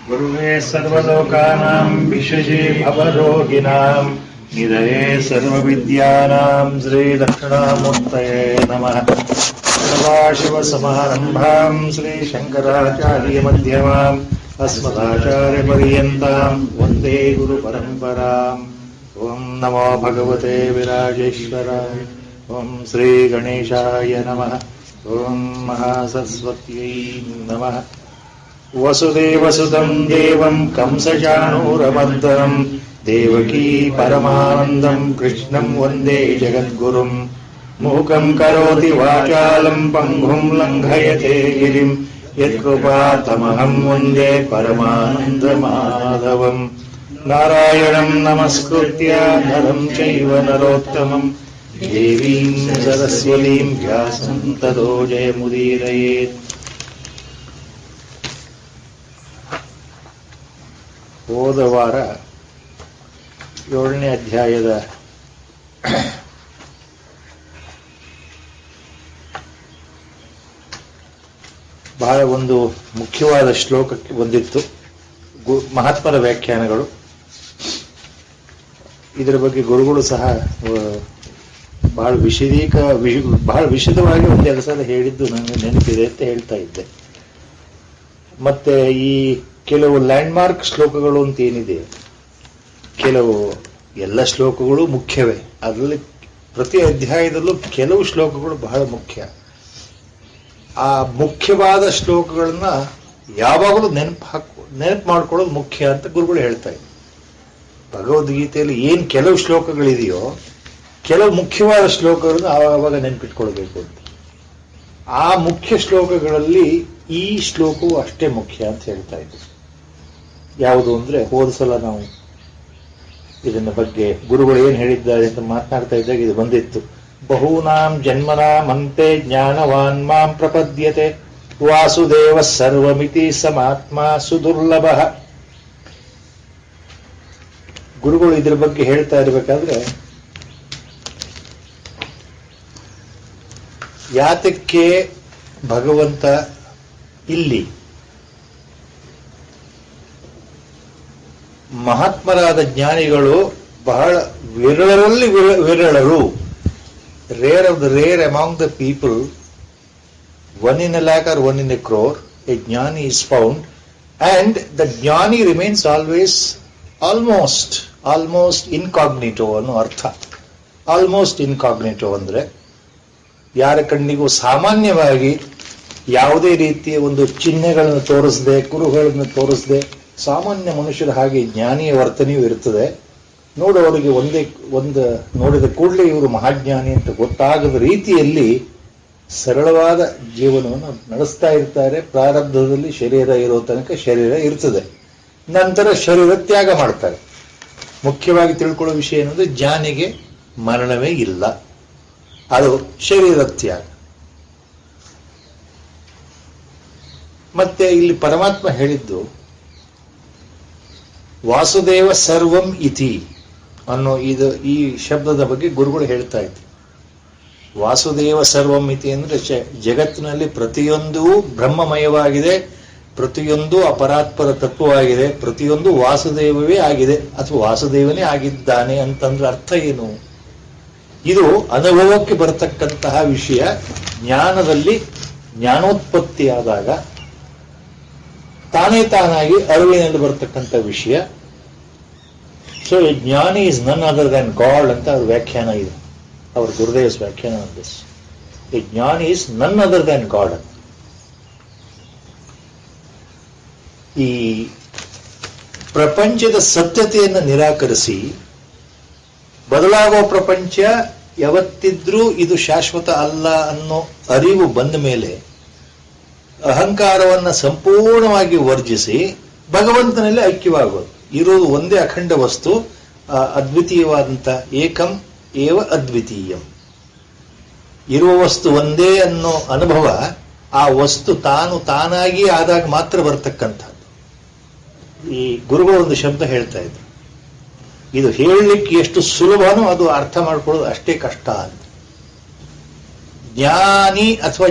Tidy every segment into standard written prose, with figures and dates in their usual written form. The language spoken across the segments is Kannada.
गुरुवे सर्वलोकानां विशजे भवरोगिणां निधये सर्वविद्यानां श्रीदक्षिणामूर्तये नमः। सदाशिवसमारम्भां श्रीशङ्कराचार्यमध्यमाम् अस्मदाचार्यपर्यन्तां वन्दे गुरुपरम्पराम्। ॐ नमो भगवते विराजेश्वराय। ॐ श्रीगणेशाय नमः। ॐ महासरस्वत्यै नमः। वसुदेवसुतं देवं कंसचाणूरमर्दनं देवकी परमानन्दं कृष्णं वन्दे जगद्गुरुं। मूकं करोति वाचालं पङ्गुं लङ्घयते गिरिं यत्कृपातमहं वन्दे परमानन्दमाधवं। नारायणं नमस्कृत्य नरं चैव नरोत्तमं देवीं सरस्वतीं व्यासं ततो जयमुदीरयेत्। ಹೋದ ವಾರ 7ನೇ ಅಧ್ಯಾಯದ ಬಹಳ ಒಂದು ಮುಖ್ಯವಾದ ಶ್ಲೋಕಕ್ಕೆ ಬಂದಿತ್ತು, ಮಹಾತ್ಮರ ವ್ಯಾಖ್ಯಾನಗಳು. ಇದರ ಬಗ್ಗೆ ಗುರುಗಳು ಸಹ ಬಹಳ ವಿಶದವಾಗಿ ಒಂದೆರಡು ಸಲ ಹೇಳಿದ್ದು ನನಗೆ ನೆನಪಿದೆ ಅಂತ ಹೇಳ್ತಾ ಇದ್ದೆ. ಮತ್ತೆ ಈ ಕೆಲವು ಲ್ಯಾಂಡ್ಮಾರ್ಕ್ ಶ್ಲೋಕಗಳು ಅಂತ ಏನಿದೆ, ಕೆಲವು ಎಲ್ಲ ಶ್ಲೋಕಗಳು ಮುಖ್ಯವೇ, ಅದರಲ್ಲಿ ಪ್ರತಿ ಅಧ್ಯಾಯದಲ್ಲೂ ಕೆಲವು ಶ್ಲೋಕಗಳು ಬಹಳ ಮುಖ್ಯ. ಆ ಮುಖ್ಯವಾದ ಶ್ಲೋಕಗಳನ್ನ ಯಾವಾಗಲೂ ನೆನಪು ಮಾಡ್ಕೊಳ್ಳೋದು ಮುಖ್ಯ ಅಂತ ಗುರುಗಳು ಹೇಳ್ತಾ ಇದ್ರು. ಭಗವದ್ಗೀತೆಯಲ್ಲಿ ಏನ್ ಕೆಲವು ಶ್ಲೋಕಗಳಿದೆಯೋ, ಕೆಲವು ಮುಖ್ಯವಾದ ಶ್ಲೋಕಗಳನ್ನು ಆವಾಗ ನೆನಪಿಟ್ಕೊಳ್ಬೇಕು ಅಂತ. ಆ ಮುಖ್ಯ ಶ್ಲೋಕಗಳಲ್ಲಿ ಈ ಶ್ಲೋಕವು ಅಷ್ಟೇ ಮುಖ್ಯ ಅಂತ ಹೇಳ್ತಾ ಇದ್ರು. ಯಾವುದು ಅಂದ್ರೆ, ಹೋದ ಸಲ ನಾವು ಇದನ್ನ ಬಗ್ಗೆ ಗುರುಗಳು ಏನ್ ಹೇಳಿದ್ದಾರೆ ಅಂತ ಮಾತನಾಡ್ತಾ ಇದ್ದಾಗ ಇದು ಬಂದಿತ್ತು. ಬಹೂನಾಂ ಜನ್ಮನಾಂ ಅಂತೆ ಜ್ಞಾನವಾನ್ ಮಾಂ ಪ್ರಪದ್ಯತೆ ವಾಸುದೇವ ಸರ್ವಮಿತಿ ಸಮಾತ್ಮ ಸುದುರ್ಲಭ. ಗುರುಗಳು ಇದ್ರ ಬಗ್ಗೆ ಹೇಳ್ತಾ ಇರ್ಬೇಕಾದ್ರೆ, ಯಾತಕ್ಕೆ ಭಗವಂತ ಇಲ್ಲಿ ಮಹಾತ್ಮರಾದ ಜ್ಞಾನಿಗಳು ಬಹಳ ವಿರಳರಲ್ಲಿ ವಿರಳರು, rare of the rare among the people, 1 in a lakh or 1 in a crore, a jnani is found, and the jnani remains almost incognito ಅನ್ನೋ ಅರ್ಥ. ಆಲ್ಮೋಸ್ಟ್ ಇನ್ಕಾಗ್ನಿಟೋ ಅಂದ್ರೆ ಯಾರ ಕಣ್ಣಿಗೂ ಸಾಮಾನ್ಯವಾಗಿ ಯಾವುದೇ ರೀತಿಯ ಒಂದು ಚಿಹ್ನೆಗಳನ್ನು ತೋರಿಸದೆ, ಕುರುಗಳನ್ನು ತೋರಿಸದೆ, ಸಾಮಾನ್ಯ ಮನುಷ್ಯರ ಹಾಗೆ ಜ್ಞಾನಿಯ ವರ್ತನೆಯೂ ಇರ್ತದೆ. ನೋಡುವವರಿಗೆ ಒಂದು ನೋಡಿದ ಕೂಡಲೇ ಇವರು ಮಹಾಜ್ಞಾನಿ ಅಂತ ಗೊತ್ತಾಗದ ರೀತಿಯಲ್ಲಿ ಸರಳವಾದ ಜೀವನವನ್ನು ನಡೆಸ್ತಾ ಇರ್ತಾರೆ. ಪ್ರಾರಬ್ಧದಲ್ಲಿ ಶರೀರ ಇರೋ ತನಕ ಶರೀರ ಇರ್ತದೆ, ನಂತರ ಶರೀರ ತ್ಯಾಗ ಮಾಡ್ತಾರೆ. ಮುಖ್ಯವಾಗಿ ತಿಳ್ಕೊಳ್ಳೋ ವಿಷಯ ಏನಂದ್ರೆ, ಜ್ಞಾನಿಗೆ ಮರಣವೇ ಇಲ್ಲ, ಅದು ಶರೀರ ತ್ಯಾಗ. ಮತ್ತೆ ಇಲ್ಲಿ ಪರಮಾತ್ಮ ಹೇಳಿದ್ದು ವಾಸುದೇವ ಸರ್ವಂ ಇತಿ ಅನ್ನೋ ಈ ಶಬ್ದದ ಬಗ್ಗೆ ಗುರುಗಳು ಹೇಳ್ತಾ ಇದ್ರು. ವಾಸುದೇವ ಸರ್ವಂ ಇತಿ ಅಂದ್ರೆ ಜಗತ್ತಿನಲ್ಲಿ ಪ್ರತಿಯೊಂದೂ ಬ್ರಹ್ಮಮಯವಾಗಿದೆ, ಪ್ರತಿಯೊಂದು ಅಪರಾತ್ಪರ ತತ್ವವಾಗಿದೆ, ಪ್ರತಿಯೊಂದು ವಾಸುದೇವವೇ ಆಗಿದೆ ಅಥವಾ ವಾಸುದೇವನೇ ಆಗಿದ್ದಾನೆ ಅಂತಂದ್ರೆ ಅರ್ಥ ಏನು? ಇದು ಅನುಭವಕ್ಕೆ ಬರತಕ್ಕಂತಹ ವಿಷಯ. ಜ್ಞಾನದಲ್ಲಿ ಜ್ಞಾನೋತ್ಪತ್ತಿಯಾದಾಗ ತಾನೇ ತಾನಾಗಿ ಅರಿವಿನಲ್ಲಿ ಬರತಕ್ಕಂಥ ವಿಷಯ. ಸೊ ಎ ಜ್ಞಾನಿ ಇಸ್ ನನ್ ಅದರ್ ದನ್ ಗಾಡ್ ಅಂತ ಅವ್ರ ವ್ಯಾಖ್ಯಾನ ಇದೆ, ಅವ್ರ ಗುರುದೇವ್ಸ್ ವ್ಯಾಖ್ಯಾನ ದಿಸ್. ಎ ಜ್ಞಾನಿ ಇಸ್ ನನ್ ಅದರ್ ದನ್ ಗಾಡ್ ಅಂತ. ಈ ಪ್ರಪಂಚದ ಸತ್ಯತೆಯನ್ನು ನಿರಾಕರಿಸಿ ಬದಲಾಗುವ ಪ್ರಪಂಚ ಯಾವತ್ತಿದ್ರೂ ಇದು ಶಾಶ್ವತ ಅಲ್ಲ ಅನ್ನೋ ಅರಿವು ಬಂದ ಮೇಲೆ ಅಹಂಕಾರವನ್ನ ಸಂಪೂರ್ಣವಾಗಿ ವರ್ಜಿಸಿ ಭಗವಂತನಲ್ಲಿ ಐಕ್ಯವಾಗೋದು. ಇರೋದು ಒಂದೇ ಅಖಂಡ ವಸ್ತು, ಅದ್ವಿತೀಯವಾದಂಥ ಏಕಂ ಏವ ಅದ್ವಿತೀಯಂ. ಇರುವ ವಸ್ತು ಒಂದೇ ಅನ್ನೋ ಅನುಭವ ಆ ವಸ್ತು ತಾನಾಗಿ ಆದಾಗ ಮಾತ್ರ ಬರ್ತಕ್ಕಂಥದ್ದು. ಈ ಗುರುಗಳು ಒಂದು ಶಬ್ದ ಹೇಳ್ತಾ ಇದ್ರು, ಇದು ಹೇಳಲಿಕ್ಕೆ ಎಷ್ಟು ಸುಲಭನೋ ಅದು ಅರ್ಥ ಮಾಡ್ಕೊಳ್ಳೋದು ಅಷ್ಟೇ ಕಷ್ಟ ಅಂತ. ಜ್ಞಾನಿ ಅಥವಾ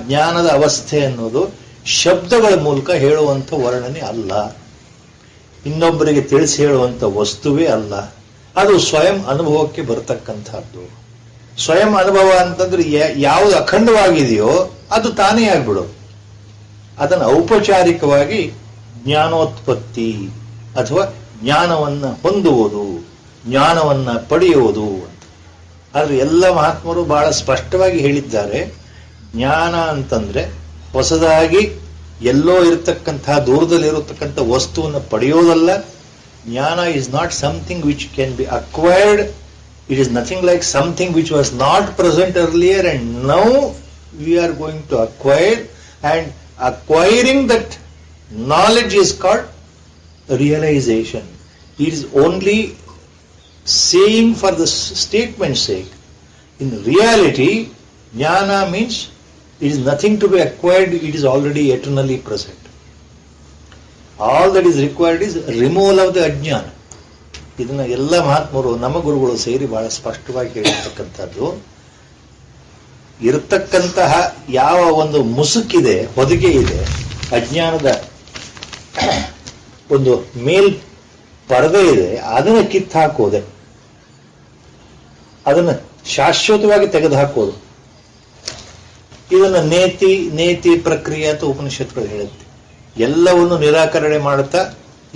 ಜ್ಞಾನದ ಅವಸ್ಥೆ ಅನ್ನೋದು ಶಬ್ದಗಳ ಮೂಲಕ ಹೇಳುವಂಥ ವರ್ಣನೆ ಅಲ್ಲ, ಇನ್ನೊಬ್ಬರಿಗೆ ತಿಳಿಸಿ ಹೇಳುವಂಥ ವಸ್ತುವೇ ಅಲ್ಲ. ಅದು ಸ್ವಯಂ ಅನುಭವಕ್ಕೆ ಬರತಕ್ಕಂಥದ್ದು. ಸ್ವಯಂ ಅನುಭವ ಅಂತಂದ್ರೆ ಯಾವುದು ಅಖಂಡವಾಗಿದೆಯೋ ಅದು ತಾನೇ ಆಗ್ಬಿಡೋದು. ಅದನ್ನು ಔಪಚಾರಿಕವಾಗಿ ಜ್ಞಾನೋತ್ಪತ್ತಿ ಅಥವಾ ಜ್ಞಾನವನ್ನ ಹೊಂದುವುದು, ಜ್ಞಾನವನ್ನ ಪಡೆಯುವುದು ಅಂತ. ಆದ್ರೆ ಎಲ್ಲ ಮಹಾತ್ಮರು ಬಹಳ ಸ್ಪಷ್ಟವಾಗಿ ಹೇಳಿದ್ದಾರೆ, ಜ್ಞಾನ ಅಂತಂದ್ರೆ ಹೊಸದಾಗಿ ಎಲ್ಲೋ ಇರತಕ್ಕಂತಹ ದೂರದಲ್ಲಿರತಕ್ಕಂಥ ವಸ್ತುವನ್ನು ಪಡೆಯೋದಲ್ಲ. ಜ್ಞಾನ is not something which can be acquired. It is nothing like something which was not present earlier and now we are going to acquire, and acquiring that knowledge is called realization. It is only saying for the statement's sake. In reality, jnana means it is nothing to be acquired, it is already eternally present. All that is required is removal of the ajnana. ಇದನ್ನ ಎಲ್ಲ ಮಹಾತ್ಮರು ನಮ್ಮ ಗುರುಗಳು ಸೇರಿ ಬಹಳ ಸ್ಪಷ್ಟವಾಗಿ ಹೇಳಿರ್ತಕ್ಕಂಥದ್ದು. ಇರತಕ್ಕಂತಹ ಯಾವ ಒಂದು ಮುಸುಕಿದೆ, ಹೊದಿಕೆ ಇದೆ, ಅಜ್ಞಾನದ ಒಂದು ಮೇಲ್ ಪರದೆ ಇದೆ, ಅದನ್ನು ಕಿತ್ತಾಕೋದೆ, ಅದನ್ನು ಶಾಶ್ವತವಾಗಿ ತೆಗೆದುಹಾಕೋದು. ಇದನ್ನ ನೇತಿ ಪ್ರಕ್ರಿಯೆ ಅಂತ ಉಪನಿಷತ್ಗಳು ಹೇಳುತ್ತೆ. ಎಲ್ಲವನ್ನು ನಿರಾಕರಣೆ ಮಾಡುತ್ತಾ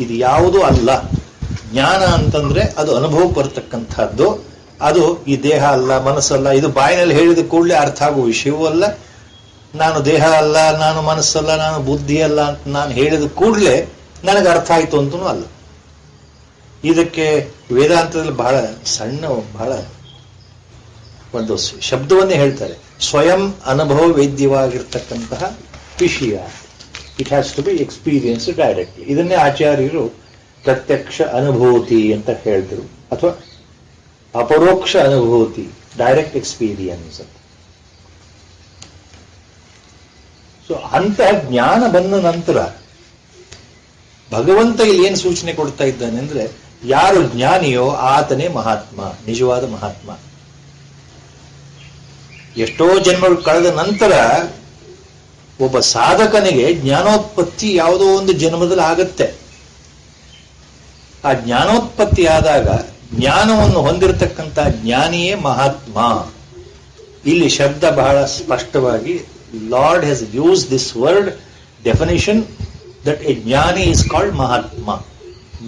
ಇದು ಯಾವುದೂ ಅಲ್ಲ. ಜ್ಞಾನ ಅಂತಂದ್ರೆ ಅದು ಅನುಭವ ಬರತಕ್ಕಂಥದ್ದು. ಅದು ಈ ದೇಹ ಅಲ್ಲ, ಮನಸ್ಸಲ್ಲ, ಇದು ಬಾಯಿನಲ್ಲಿ ಹೇಳಿದ ಕೂಡಲೇ ಅರ್ಥ ಆಗುವ ವಿಷಯವೂ ಅಲ್ಲ. ನಾನು ದೇಹ ಅಲ್ಲ, ನಾನು ಮನಸ್ಸಲ್ಲ, ನಾನು ಬುದ್ಧಿ ಅಲ್ಲ ಅಂತ ನಾನು ಹೇಳಿದ ಕೂಡಲೇ ನನಗೆ ಅರ್ಥ ಆಯ್ತು ಅಂತನೂ ಅಲ್ಲ. ಇದಕ್ಕೆ ವೇದಾಂತದಲ್ಲಿ ಬಹಳ ಸಣ್ಣ ಬಹಳ ಒಂದು ಶಬ್ದವನ್ನೇ ಹೇಳ್ತಾರೆ, ಸ್ವಯಂ ಅನುಭವ ವೇದ್ಯವಾಗಿರ್ತಕ್ಕಂತಹ ವಿಷಯ. It has to be experience directly. ಇದನ್ನೇ ಆಚಾರ್ಯರು ಪ್ರತ್ಯಕ್ಷ ಅನುಭೂತಿ ಅಂತ ಹೇಳಿದ್ರು, ಅಥವಾ ಅಪರೋಕ್ಷ ಅನುಭೂತಿ, ಡೈರೆಕ್ಟ್ ಎಕ್ಸ್ಪೀರಿಯನ್ಸ್ ಅಂತ. ಸೊ ಅಂತಹ ಜ್ಞಾನ ಬಂದ ನಂತರ ಭಗವಂತ ಇಲ್ಲಿ ಏನು ಸೂಚನೆ ಕೊಡ್ತಾ ಇದ್ದಾನೆ ಅಂದ್ರೆ, ಯಾರು ಜ್ಞಾನಿಯೋ ಆತನೇ ಮಹಾತ್ಮ, ನಿಜವಾದ ಮಹಾತ್ಮ. ಎಷ್ಟೋ ಜನ್ಮಗಳು ಕಳೆದ ನಂತರ ಒಬ್ಬ ಸಾಧಕನಿಗೆ ಜ್ಞಾನೋತ್ಪತ್ತಿ ಯಾವುದೋ ಒಂದು ಜನ್ಮದಲ್ಲಿ ಆಗತ್ತೆ. ಆ ಜ್ಞಾನೋತ್ಪತ್ತಿ ಆದಾಗ ಜ್ಞಾನವನ್ನು ಹೊಂದಿರತಕ್ಕಂಥ ಜ್ಞಾನಿಯೇ ಮಹಾತ್ಮ. ಇಲ್ಲಿ ಶಬ್ದ ಬಹಳ ಸ್ಪಷ್ಟವಾಗಿ lord has use this word definition that A ಜ್ಞಾನಿ ಇಸ್ ಕಾಲ್ಡ್ ಮಹಾತ್ಮ.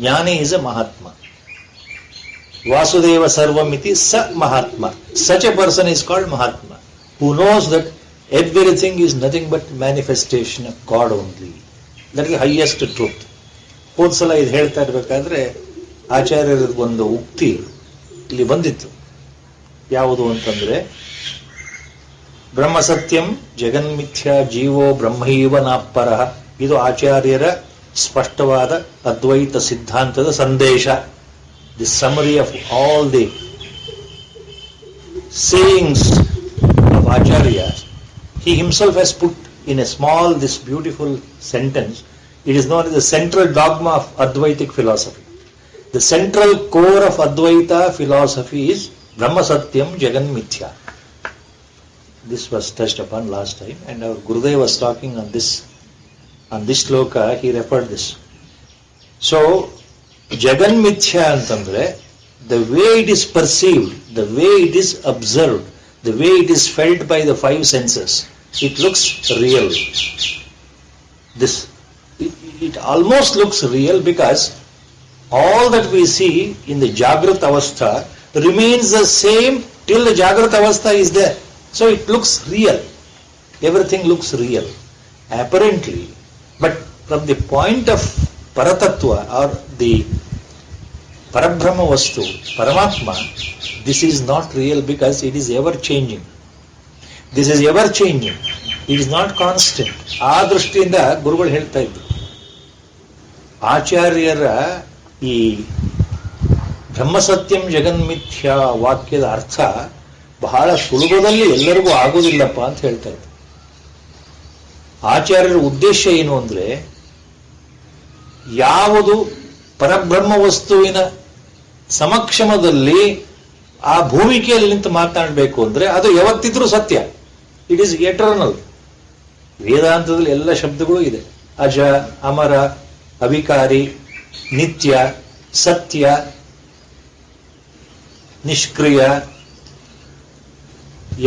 ಜ್ಞಾನಿ ಇಸ್ ಎ ಮಹಾತ್ಮ. ವಾಸುದೇವ ಸರ್ವಮಿತಿ ಸ Mahatma. Such A person is called Mahatma, who knows that everything is nothing but manifestation of God only. That is the highest truth. ಹೋದ್ಸಲ ಇದು ಹೇಳ್ತಾ ಇರ್ಬೇಕಾದ್ರೆ ಆಚಾರ್ಯರ ಒಂದು ಉಕ್ತಿ ಇಲ್ಲಿ ಬಂದಿತ್ತು. ಯಾವುದು ಅಂತಂದ್ರೆ, ಬ್ರಹ್ಮ ಸತ್ಯಂ ಜಗನ್ಮಿಥ್ಯ ಜೀವೋ ಬ್ರಹ್ಮೈವ ನಾಪ್ಪರ. ಇದು ಆಚಾರ್ಯರ ಸ್ಪಷ್ಟವಾದ ಅದ್ವೈತ ಸಿದ್ಧಾಂತದ ಸಂದೇಶ. The summary of all the sayings of Acharya. He himself has put in a small this beautiful sentence. It is known as the central dogma of Advaitic philosophy. The central core of Advaita philosophy is Brahma Satyam Jagan Mithya. This was touched upon last time, and our Gurudev was talking on this shloka. He referred this. So Jagan Mithya antandre, the way it is perceived, the way it is observed, the way it is felt by the five senses, it looks real. It almost looks real because all that we see in the Jagrat Avastha remains the same till the Jagrat Avastha is there. So it looks real. Everything looks real, apparently. But from the point of Paratattva or the Parabrahma Vastu, Paramatma, this is not real because it is ever changing. This is ever changing. It is not constant. ಆ ದೃಷ್ಟಿಯಿಂದ ಗುರುಗಳು ಹೇಳ್ತಾ ಇದ್ರು, ಆಚಾರ್ಯರ ಈ ಬ್ರಹ್ಮಸತ್ಯಂ ಜಗನ್ಮಿಥ್ಯ ವಾಕ್ಯದ ಅರ್ಥ ಬಹಳ ಸುಲಭದಲ್ಲಿ ಎಲ್ಲರಿಗೂ ಆಗೋದಿಲ್ಲಪ್ಪ ಅಂತ ಹೇಳ್ತಾ ಇದ್ರು. ಆಚಾರ್ಯರ ಉದ್ದೇಶ ಏನು ಅಂದ್ರೆ, ಯಾವುದು ಪರಬ್ರಹ್ಮ ವಸ್ತುವಿನ ಸಮಕ್ಷಮದಲ್ಲಿ ಆ ಭೂಮಿಕೆಯಲ್ಲಿ ನಿಂತು ಮಾತನಾಡಬೇಕು ಅಂದ್ರೆ ಅದು ಯಾವತ್ತಿದ್ರೂ ಸತ್ಯ. It is eternal. ವೇದಾಂತದಲ್ಲಿ ಎಲ್ಲ ಶಬ್ದಗಳು ಇದೆ. ಅಜ, ಅಮರ, ಅವಿಕಾರಿ, ನಿತ್ಯ, ಸತ್ಯ, ನಿಷ್ಕ್ರಿಯ,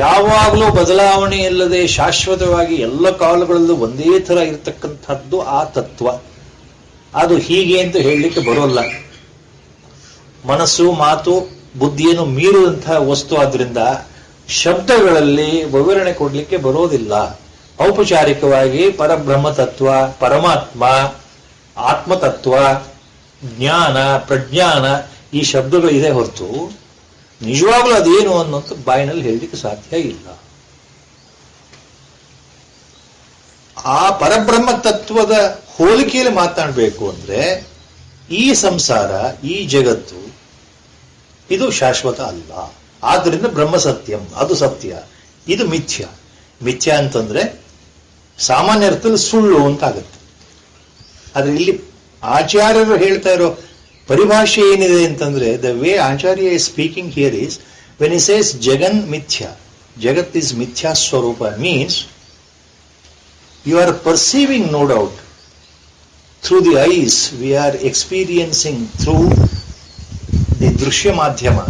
ಯಾವಾಗಲೂ ಬದಲಾವಣೆ ಇಲ್ಲದೆ ಶಾಶ್ವತವಾಗಿ ಎಲ್ಲ ಕಾಲಗಳಲ್ಲೂ ಒಂದೇ ಥರ ಇರತಕ್ಕಂಥದ್ದು ಆ ತತ್ವ. ಅದು ಹೀಗೆ ಅಂತ ಹೇಳಲಿಕ್ಕೆ ಬರೋಲ್ಲ. ಮನಸ್ಸು, ಮಾತು, ಬುದ್ಧಿಯನ್ನು ಮೀರುವಂತಹ ವಸ್ತು ಆದ್ರಿಂದ ಶಬ್ದಗಳಲ್ಲಿ ವಿವರಣೆ ಕೊಡಲಿಕ್ಕೆ ಬರೋದಿಲ್ಲ. ಔಪಚಾರಿಕವಾಗಿ ಪರಬ್ರಹ್ಮ ತತ್ವ, ಪರಮಾತ್ಮ, ಆತ್ಮತತ್ವ, ಜ್ಞಾನ, ಪ್ರಜ್ಞಾನ ಈ ಶಬ್ದಗಳಿದೆ ಹೊರತು ನಿಜವಾಗ್ಲೂ ಅದೇನು ಅನ್ನೋದು ಬಾಯಿನಲ್ಲಿ ಹೇಳಲಿಕ್ಕೆ ಸಾಧ್ಯ ಇಲ್ಲ. ಆ ಪರಬ್ರಹ್ಮ ತತ್ವದ ಹೋಲಿಕೆಯಲ್ಲಿ ಮಾತನಾಡಬೇಕು ಅಂದ್ರೆ ಈ ಸಂಸಾರ, ಈ ಜಗತ್ತು ಇದು ಶಾಶ್ವತ ಅಲ್ಲ. ಆದ್ರಿಂದ ಬ್ರಹ್ಮ ಸತ್ಯಂ, ಅದು ಸತ್ಯ, ಇದು ಮಿಥ್ಯ. ಮಿಥ್ಯ ಅಂತಂದ್ರೆ ಸಾಮಾನ್ಯ ಅರ್ಥದಲ್ಲಿ ಸುಳ್ಳು ಅಂತ ಆಗುತ್ತೆ. ಆದ್ರೆ ಇಲ್ಲಿ ಆಚಾರ್ಯರು ಹೇಳ್ತಾ ಇರೋ ಪರಿಭಾಷೆ ಏನಿದೆ ಅಂತಂದ್ರೆ, the way Acharya is speaking here is when he says ಜಗನ್ ಮಿಥ್ಯ, ಜಗತ್ ಇಸ್ ಮಿಥ್ಯಾ ಸ್ವರೂಪ, means you are perceiving, no doubt, through the eyes we are experiencing, through the drishya madhyama,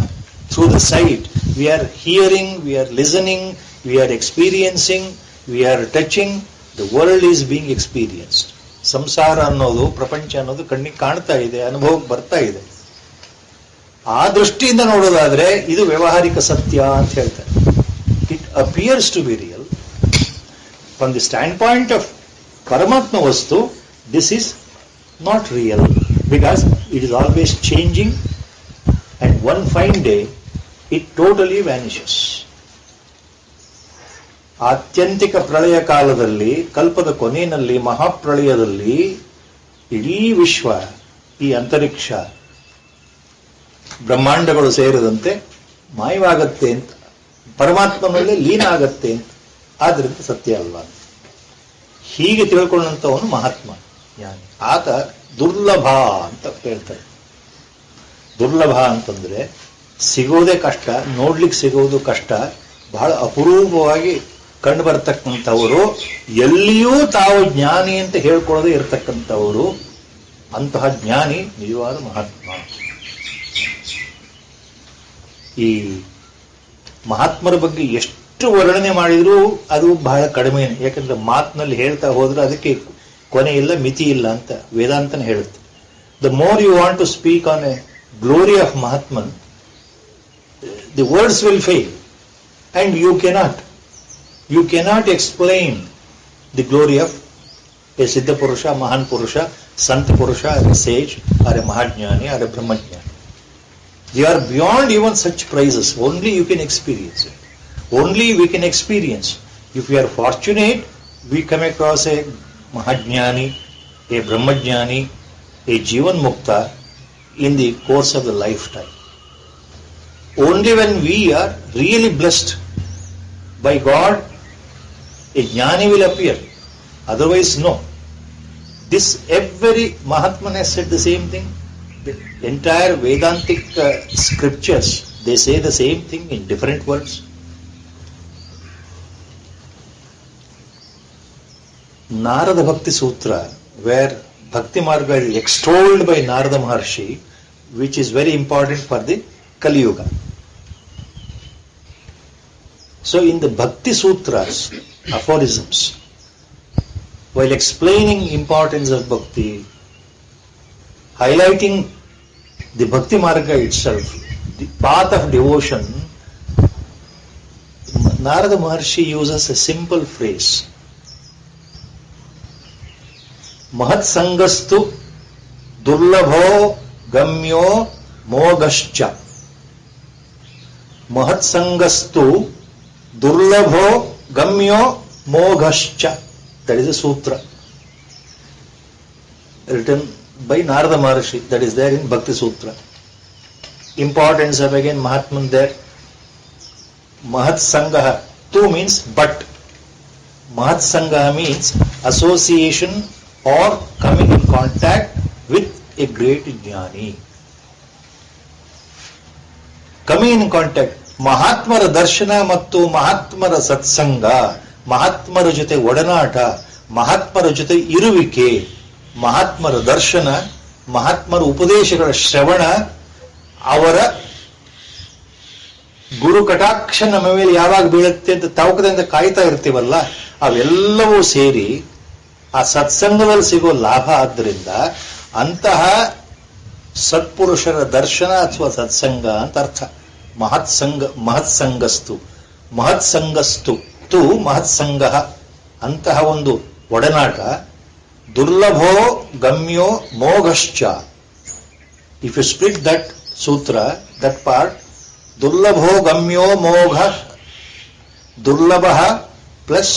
through the sight we are hearing, we are listening, we are experiencing, we are touching, the world is being experienced. ಸಂಸಾರ ಅನ್ನೋದು, ಪ್ರಪಂಚ ಅನ್ನೋದು ಕಣ್ಣಿಗೆ ಕಾಣ್ತಾ ಇದೆ, ಅನುಭವಕ್ಕೆ ಬರ್ತಾ ಇದೆ. ಆ ದೃಷ್ಟಿಯಿಂದ ನೋಡೋದಾದ್ರೆ ಇದು ವ್ಯಾವಹಾರಿಕ ಸತ್ಯ ಅಂತ ಹೇಳ್ತಾರೆ. It appears to be real. From the standpoint of ಪರಮಾತ್ಮ ವಸ್ತು, this is not real because it is always changing, and one fine day it totally vanishes. ಆತ್ಯಂತಿಕ ಪ್ರಳಯ ಕಾಲದಲ್ಲಿ, ಕಲ್ಪದ ಕೊನೆಯಲ್ಲಿ, ಮಹಾಪ್ರಳಯದಲ್ಲಿ ಇಡೀ ವಿಶ್ವ, ಈ ಅಂತರಿಕ್ಷ, ಬ್ರಹ್ಮಾಂಡಗಳು ಸೇರಿದಂತೆ ಮಾಯವಾಗತ್ತೆ ಅಂತ, ಪರಮಾತ್ಮನಲ್ಲಿ ಲೀನ ಆಗತ್ತೆ ಅಂತ. ಆದ್ರಿಂದ ಸತ್ಯ ಅಲ್ಲ. ಹೀಗೆ ತಿಳ್ಕೊಂಡಂಥವನು ಮಹಾತ್ಮ ಜ್ಞಾನಿ. ಆತ ದುರ್ಲಭ ಅಂತ ಹೇಳ್ತಾರೆ. ದುರ್ಲಭ ಅಂತಂದ್ರೆ ಸಿಗೋದೇ ಕಷ್ಟ, ನೋಡ್ಲಿಕ್ಕೆ ಸಿಗೋದು ಕಷ್ಟ, ಬಹಳ ಅಪರೂಪವಾಗಿ ಕಂಡು ಬರ್ತಕ್ಕಂಥವರು, ಎಲ್ಲಿಯೂ ತಾವು ಜ್ಞಾನಿ ಅಂತ ಹೇಳ್ಕೊಳ್ಳೋದೇ ಇರತಕ್ಕಂಥವರು. ಅಂತಹ ಜ್ಞಾನಿ ನಿಜವಾದ ಮಹಾತ್ಮ. ಈ ಮಹಾತ್ಮರ ಬಗ್ಗೆ ಎಷ್ಟು ವರ್ಣನೆ ಮಾಡಿದ್ರು ಅದು ಬಹಳ ಕಡಿಮೆ. ಯಾಕಂದ್ರೆ ಮಾತಿನಲ್ಲಿ ಹೇಳ್ತಾ ಹೋದ್ರೆ ಅದಕ್ಕೆ ಕೊನೆ ಇಲ್ಲ, ಮಿತಿ ಇಲ್ಲ ಅಂತ ವೇದಾಂತನ ಹೇಳುತ್ತೆ. The more you want to speak on a glory of mahatman, the words will fail and you cannot explain the glory of a ಸಿದ್ಧ ಪುರುಷ, ಮಹಾನ್ ಪುರುಷ, ಸಂತ ಪುರುಷ, a sage, or a mahajnani, or a brahmajnani. They are beyond even such praises. Only you can experience it. Only we can experience. If we are fortunate, we come across a Mahajnani, a Brahmajnani, a Jivan Mukta in the course of the lifetime. Only when we are really blessed by God, a Jnani will appear. Otherwise, no. This every Mahatman has said the same thing. The entire Vedantic scriptures, they say the same thing in different words. Narada Bhakti Sutra, where Bhakti Marga is extolled by Narada Maharshi, which is very important for the Kali Yuga. So in the Bhakti Sutras, aphorisms, while explaining importance of Bhakti, highlighting the Bhakti Marga itself, the path of devotion, Narada Maharshi uses a simple phrase. ಮಹತ್ ಸಂಗಸ್ತು ದುರ್ಲಭೋ ಗಮ್ಯೋ ಮೋಘಶ್ಚ. ಮಹತ್ ಸಂಗಸ್ತು ದುರ್ಲಭೋ ಗಮ್ಯೋ ಮೋಘಶ್ಚ. That is a sutra written by Narada Maharshi. That is there in Bhakti Sutra. Importance of again Mahatman there. Mahat Sangaha. Tu means but. Mahat Sangaha means association or coming in contact with a great jnani. Coming in contact, ಮಹಾತ್ಮರ ದರ್ಶನ ಮತ್ತು ಮಹಾತ್ಮರ ಸತ್ಸಂಗ ಮಹಾತ್ಮರ ಜೊತೆ ಒಡನಾಟ, ಮಹಾತ್ಮರ ಜೊತೆ ಇರುವಿಕೆ, ಮಹಾತ್ಮರ ದರ್ಶನ, ಮಹಾತ್ಮರ ಉಪದೇಶಗಳ ಶ್ರವಣ, ಅವರ ಗುರು ಕಟಾಕ್ಷ ನಮ್ಮ ಮೇಲೆ ಯಾವಾಗ ಬೀಳುತ್ತೆ ಅಂತ ತವಕದಿಂದ ಕಾಯ್ತಾ ಇರ್ತೀವಲ್ಲ, ಅವೆಲ್ಲವೂ ಸೇರಿ ಆ ಸತ್ಸಂಗದಲ್ಲಿ ಸಿಗೋ ಲಾಭ. ಆದ್ದರಿಂದ ಅಂತಹ ಸತ್ಪುರುಷರ ದರ್ಶನ ಅಥವಾ ಸತ್ಸಂಗ ಅಂತ ಅರ್ಥ. ಮಹತ್ಸಂಗಸ್ತು ಮಹತ್ಸಂಗ, ಅಂತಹ ಒಂದು ಒಡನಾಟ. ದುರ್ಲಭೋ ಗಮ್ಯೋ ಮೋಘಶ್ಚ. ಇಫ್ ಯು ಸ್ಪ್ಲಿಟ್ ದಟ್ ಸೂತ್ರ, ದಟ್ ಪಾರ್ಟ್, ದುರ್ಲಭೋ ಗಮ್ಯೋ ಮೋಘ, ದುರ್ಲಭ ಪ್ಲಸ್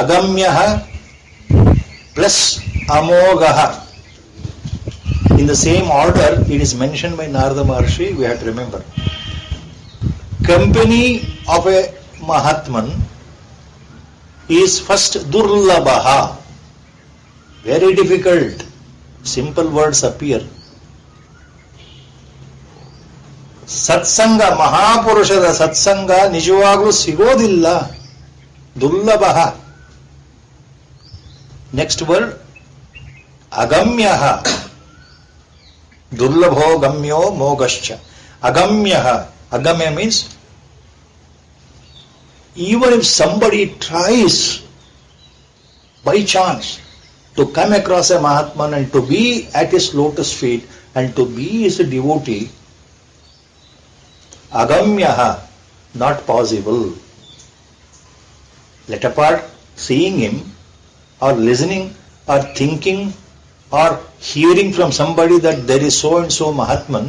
ಅಗಮ್ಯ ಪ್ಲಸ್ ಅಮೋಘ. In the same order, it is mentioned by Narada Maharshi. We have to remember. Company of a Mahatman is first Durlabha. Very difficult. Simple words appear. Satsanga, Mahapurushada Satsanga ನಿಜವಾಗಲೂ ಸಿಗೋದಿಲ್ಲ. ದುರ್ಲಭ. Next word, Agamyah. Durlabho gamyo mogascha. Agamyah. Agamya means even if somebody tries by chance to come across a Mahatman and to be at his lotus feet and to be his devotee, Agamyah, not possible. Let apart seeing him or listening or thinking or hearing from somebody that there is so and so Mahatman,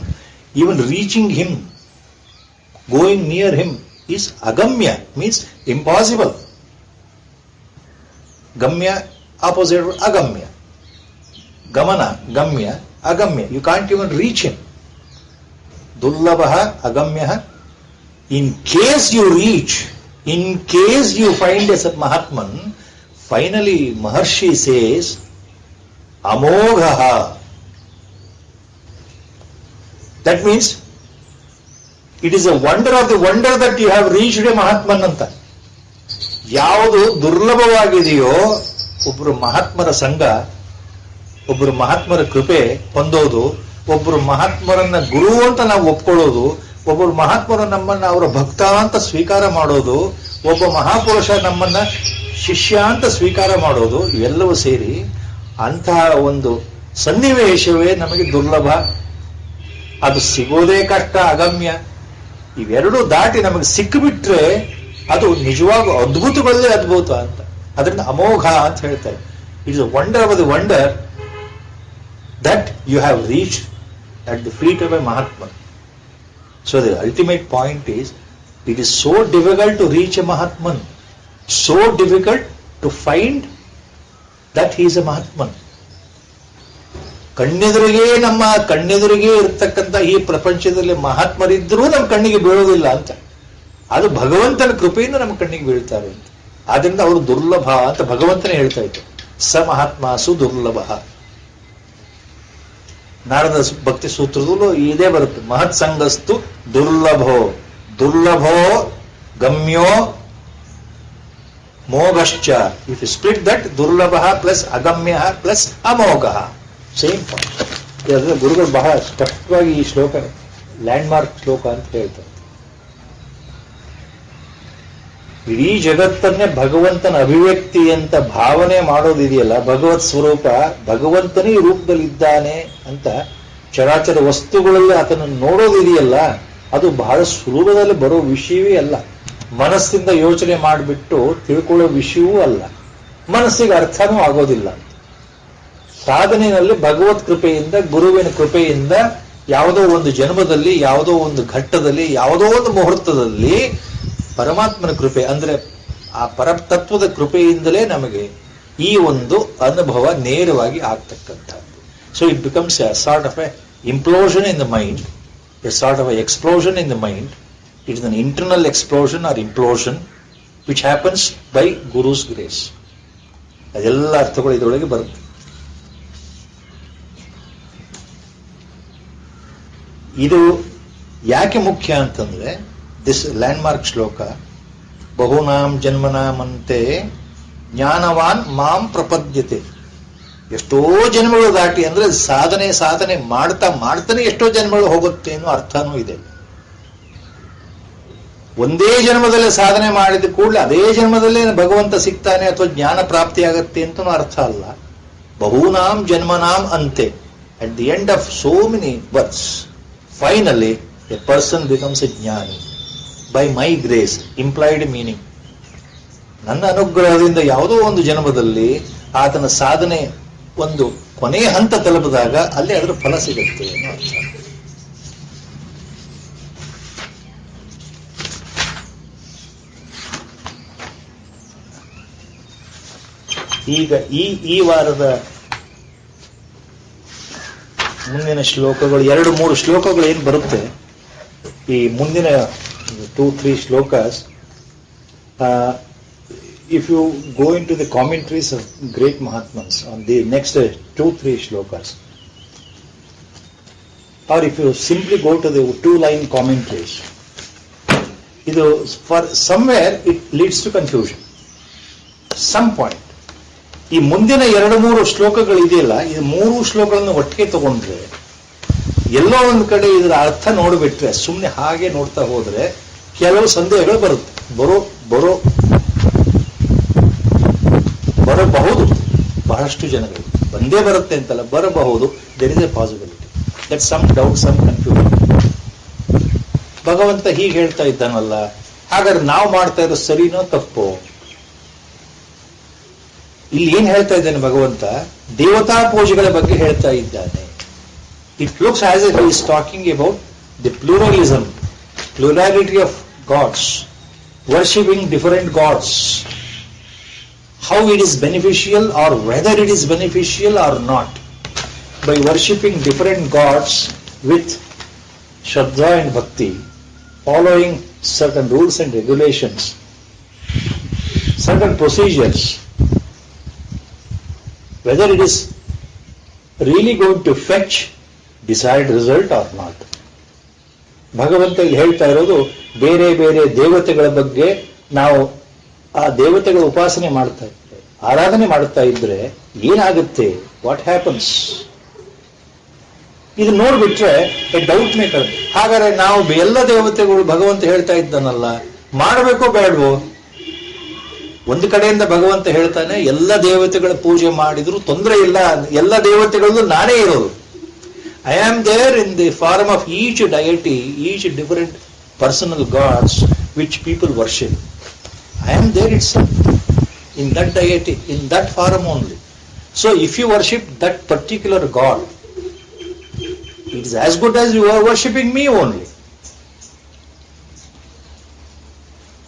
even reaching him, going near him is agamya, means impossible. Gamya, opposite agamya. Gamana, gamya, agamya. You can't even reach him. Dullabha, agamya. In case you reach, in case you find a Mahatman, finally Maharshi says, Amogha. That means it is a wonder of the wonder that you have reached a Mahatman anta. ಯಾವುದು ದುರ್ಲಭವಾಗಿದೆಯೋ ಒಬ್ಬರು ಮಹಾತ್ಮರ ಸಂಘ, ಒಬ್ಬರು ಮಹಾತ್ಮರ ಕೃಪೆ ಹೊಂದೋದು, ಒಬ್ಬರು ಮಹಾತ್ಮರನ್ನ ಗುರು ಅಂತ ನಾವು ಒಪ್ಕೊಳ್ಳೋದು, ಒಬ್ಬರು ಮಹಾತ್ಮರು ನಮ್ಮನ್ನ ಅವರ ಭಕ್ತ ಅಂತ ಸ್ವೀಕಾರ ಮಾಡೋದು, ಒಬ್ಬ ಮಹಾಪುರುಷ ನಮ್ಮನ್ನ ಶಿಷ್ಯ ಅಂತ ಸ್ವೀಕಾರ ಮಾಡೋದು, ಇವೆಲ್ಲವೂ ಸೇರಿ ಅಂತಹ ಒಂದು ಸನ್ನಿವೇಶವೇ ನಮಗೆ ದುರ್ಲಭ. ಅದು ಸಿಗೋದೇ ಕಷ್ಟ, ಅಗಮ್ಯ. ಇವೆರಡು ದಾಟಿ ನಮಗೆ ಸಿಕ್ಕಿಬಿಟ್ರೆ ಅದು ನಿಜವಾಗೂ ಅದ್ಭುತಗಳೇ ಅದ್ಭುತ ಅಂತ. ಅದರಿಂದ ಅಮೋಘ ಅಂತ ಹೇಳ್ತಾರೆ. It is a wonder of the wonder that you have reach at the feet of a mahatma. So the ultimate point is, it is so difficult to reach a mahatman, so difficult to find that he is a mahatman. ನಮ್ಮ ಕಣ್ಣೆದುರಿಗೆ ಇರ್ತಕ್ಕಂಥ ಈ ಪ್ರಪಂಚದಲ್ಲಿ ಮಹಾತ್ಮರಿದ್ದರೂ ನಮ್ಮ ಕಣ್ಣಿಗೆ ಬೀಳೋದಿಲ್ಲ ಅಂತ. ಅದು ಭಗವಂತನ ಕೃಪೆಯಿಂದ ನಮ್ಮ ಕಣ್ಣಿಗೆ ಬೀಳ್ತಾರೆ ಅಂತ. ಆದ್ರಿಂದ ಅವರು ದುರ್ಲಭ ಅಂತ ಭಗವಂತನೇ ಹೇಳ್ತಾ ಇತ್ತು. ಸ ಮಹಾತ್ಮಾಸು ದುರ್ಲಭ. ನಾರದ ಭಕ್ತಿ ಸೂತ್ರದಲ್ಲೂ ಇದೇ ಬರುತ್ತೆ. ಮಹತ್ ಸಂಗಸ್ತು ದುರ್ಲಭೋ, ದುರ್ಲಭೋ ಗಮ್ಯೋ ಮೋಘಶ್ಚ. ಇಫ್ ಯು ಸ್ಪ್ಲಿಟ್ ದಟ್, ದುರ್ಲಭ ಪ್ಲಸ್ ಅಗಮ್ಯ ಪ್ಲಸ್ ಅಮೋಘ, ಸೇಮ್ ಪಾಯಿಂಟ್. ಅದರಿಂದ ಗುರುಗಳು ಬಹಳ ಸ್ಪಷ್ಟವಾಗಿ ಈ ಶ್ಲೋಕ ಲ್ಯಾಂಡ್ ಮಾರ್ಕ್ ಶ್ಲೋಕ ಅಂತ ಹೇಳ್ತಾರೆ. ಇಡೀ ಜಗತ್ತನ್ನೇ ಭಗವಂತನ ಅಭಿವ್ಯಕ್ತಿ ಅಂತ ಭಾವನೆ ಮಾಡೋದಿದೆಯಲ್ಲ, ಭಗವತ್ ಸ್ವರೂಪ ಭಗವಂತನೇ ಈ ರೂಪದಲ್ಲಿ ಇದ್ದಾನೆ ಅಂತ ಚರಾಚರ ವಸ್ತುಗಳಲ್ಲಿ ಆತನನ್ನು ನೋಡೋದಿದೆಯಲ್ಲ, ಅದು ಬಹಳ ಸುಲಭದಲ್ಲಿ ಬರೋ ವಿಷಯವೇ ಅಲ್ಲ. ಮನಸ್ಸಿಂದ ಯೋಚನೆ ಮಾಡಿಬಿಟ್ಟು ತಿಳ್ಕೊಳ್ಳೋ ವಿಷಯವೂ ಅಲ್ಲ, ಮನಸ್ಸಿಗೆ ಅರ್ಥನೂ ಆಗೋದಿಲ್ಲ. ಸಾಧನೆಯಲ್ಲಿ ಭಗವತ್ ಕೃಪೆಯಿಂದ, ಗುರುವಿನ ಕೃಪೆಯಿಂದ ಯಾವುದೋ ಒಂದು ಜನ್ಮದಲ್ಲಿ, ಯಾವುದೋ ಒಂದು ಘಟ್ಟದಲ್ಲಿ, ಯಾವುದೋ ಒಂದು ಮುಹೂರ್ತದಲ್ಲಿ ಪರಮಾತ್ಮನ ಕೃಪೆ ಅಂದ್ರೆ ಆ ಪರತತ್ವದ ಕೃಪೆಯಿಂದಲೇ ನಮಗೆ ಈ ಒಂದು ಅನುಭವ ನೇರವಾಗಿ ಆಗ್ತಕ್ಕಂಥದ್ದು. So it becomes a sort of a implosion in the mind, a sort of a explosion in the mind. It is an internal explosion or implosion which happens by guru's grace. ಅದೆಲ್ಲ ಅರ್ಥಗಳು ಇದರೊಳಗೆ ಬರುತ್ತೆ. ಇದು ಯಾಕೆ ಮುಖ್ಯ ಅಂತಂದ್ರೆ, ದಿಸ್ ಲ್ಯಾಂಡ್ ಮಾರ್ಕ್ ಶ್ಲೋಕ ಬಹುನಾಂ ಜನ್ಮನಾಮಂತೆ ಜ್ಞಾನವಾನ್ ಮಾಂ ಪ್ರಪದ್ಯತೆ. ಎಷ್ಟೋ ಜನ್ಮಗಳು ದಾಟಿ ಅಂದ್ರೆ ಸಾಧನೆ ಮಾಡ್ತಾನೆ ಎಷ್ಟೋ ಜನ್ಮಗಳು ಹೋಗುತ್ತೆ ಅನ್ನೋ ಅರ್ಥನೂ ಇದೆ. ಒಂದೇ ಜನ್ಮದಲ್ಲೇ ಸಾಧನೆ ಮಾಡಿದ ಕೂಡಲೇ ಅದೇ ಜನ್ಮದಲ್ಲೇ ಭಗವಂತ ಸಿಗ್ತಾನೆ ಅಥವಾ ಜ್ಞಾನ ಪ್ರಾಪ್ತಿಯಾಗತ್ತೆ ಅಂತನೂ ಅರ್ಥ ಅಲ್ಲ. ಬಹುನಾಂ ಜನ್ಮನಾಂ ಅಂತೆ, at the end of so many births finally a person becomes a jnani by my grace. Implied meaning, ನನ್ನ ಅನುಗ್ರಹದಿಂದ ಯಾವುದೋ ಒಂದು ಜನ್ಮದಲ್ಲಿ ಆತನ ಸಾಧನೆ ಒಂದು ಕೊನೆಯ ಹಂತ ತಲುಪಿದಾಗ ಅಲ್ಲಿ ಅದರ ಫಲ ಸಿಗುತ್ತೆ ಅನ್ನೋ ಅರ್ಥ. ಈಗ ಈ ವಾರದ ಮುಂದಿನ ಶ್ಲೋಕಗಳು 2-3 ಶ್ಲೋಕಗಳು ಏನು ಬರುತ್ತೆ, ಈ ಮುಂದಿನ 2-3 shlokas, if you go into the commentaries of great Mahatmas on the next 2-3 shlokas, or if you simply go to the 2-line commentaries, for somewhere it leads to confusion. Some point. ಈ ಮುಂದಿನ 2-3 ಶ್ಲೋಕಗಳು ಇದೆಯಲ್ಲ, ಇದು 3 ಶ್ಲೋಕಗಳನ್ನು ಒಟ್ಟಿಗೆ ತಗೊಂಡ್ರೆ ಎಲ್ಲೋ ಒಂದು ಕಡೆ ಇದರ ಅರ್ಥ ನೋಡಿಬಿಟ್ರೆ, ಸುಮ್ಮನೆ ಹಾಗೆ ನೋಡ್ತಾ ಹೋದ್ರೆ ಕೆಲವು ಸಂದೇಹಗಳು ಬರಬಹುದು. ಬಹಳಷ್ಟು ಜನಗಳು ಬಂದೇ ಬರುತ್ತೆ ಅಂತಲ್ಲ, ಬರಬಹುದು. There is a possibility that some doubt, some confusion. ಭಗವಂತ ಹೀಗೆ ಹೇಳ್ತಾ ಇದ್ದಾನಲ್ಲ, ಹಾಗಾದ್ರೆ ನಾವು ಮಾಡ್ತಾ ಇರೋ ಸರಿನೋ ತಪ್ಪೋ? ಇಲ್ಲಿ ಏನ್ ಹೇಳ್ತಾ ಇದ್ದಾನೆ ಭಗವಂತ? ದೇವತಾ ಪೂಜೆಗಳ ಬಗ್ಗೆ ಹೇಳ್ತಾ ಇದ್ದಾನೆ. It looks as if he is talking about the plurality of gods, worshipping different gods, how it is beneficial or whether it is beneficial or not. By worshipping different gods with Shraddha and Bhakti, following certain rules and regulations, certain procedures, whether it is really going to fetch desired result or not. ಭಗವಂತ ಇಲ್ಲಿ ಹೇಳ್ತಾ ಇರೋದು ಬೇರೆ ಬೇರೆ ದೇವತೆಗಳ ಬಗ್ಗೆ ನಾವು ಆ ದೇವತೆಗಳ ಉಪಾಸನೆ ಮಾಡ್ತಾ ಇದ್ರೆ, ಆರಾಧನೆ ಮಾಡ್ತಾ ಇದ್ರೆ ಏನಾಗುತ್ತೆ, ವಾಟ್ ಹ್ಯಾಪನ್ಸ್? ಇದು ನೋಡ್ಬಿಟ್ರೆ ಡೌಟ್ ಮೇಕರ್. ಹಾಗಾದ್ರೆ ನಾವು ಎಲ್ಲ ದೇವತೆಗಳು ಭಗವಂತ ಹೇಳ್ತಾ ಇದ್ದಾನಲ್ಲ, ಮಾಡಬೇಕೋ ಬೇಡವೋ? ಒಂದು ಕಡೆಯಿಂದ ಭಗವಂತ ಹೇಳ್ತಾನೆ, ಎಲ್ಲ ದೇವತೆಗಳ ಪೂಜೆ ಮಾಡಿದ್ರು ತೊಂದರೆ ಇಲ್ಲ, ಎಲ್ಲ ದೇವತೆಗಳಲ್ಲೂ ನಾನೇ ಇರೋದು. I am there in the form of each deity, each different personal gods which people worship. I am there itself, in that deity, in that form only. So if you worship that particular God, it is as good as you are worshipping me only.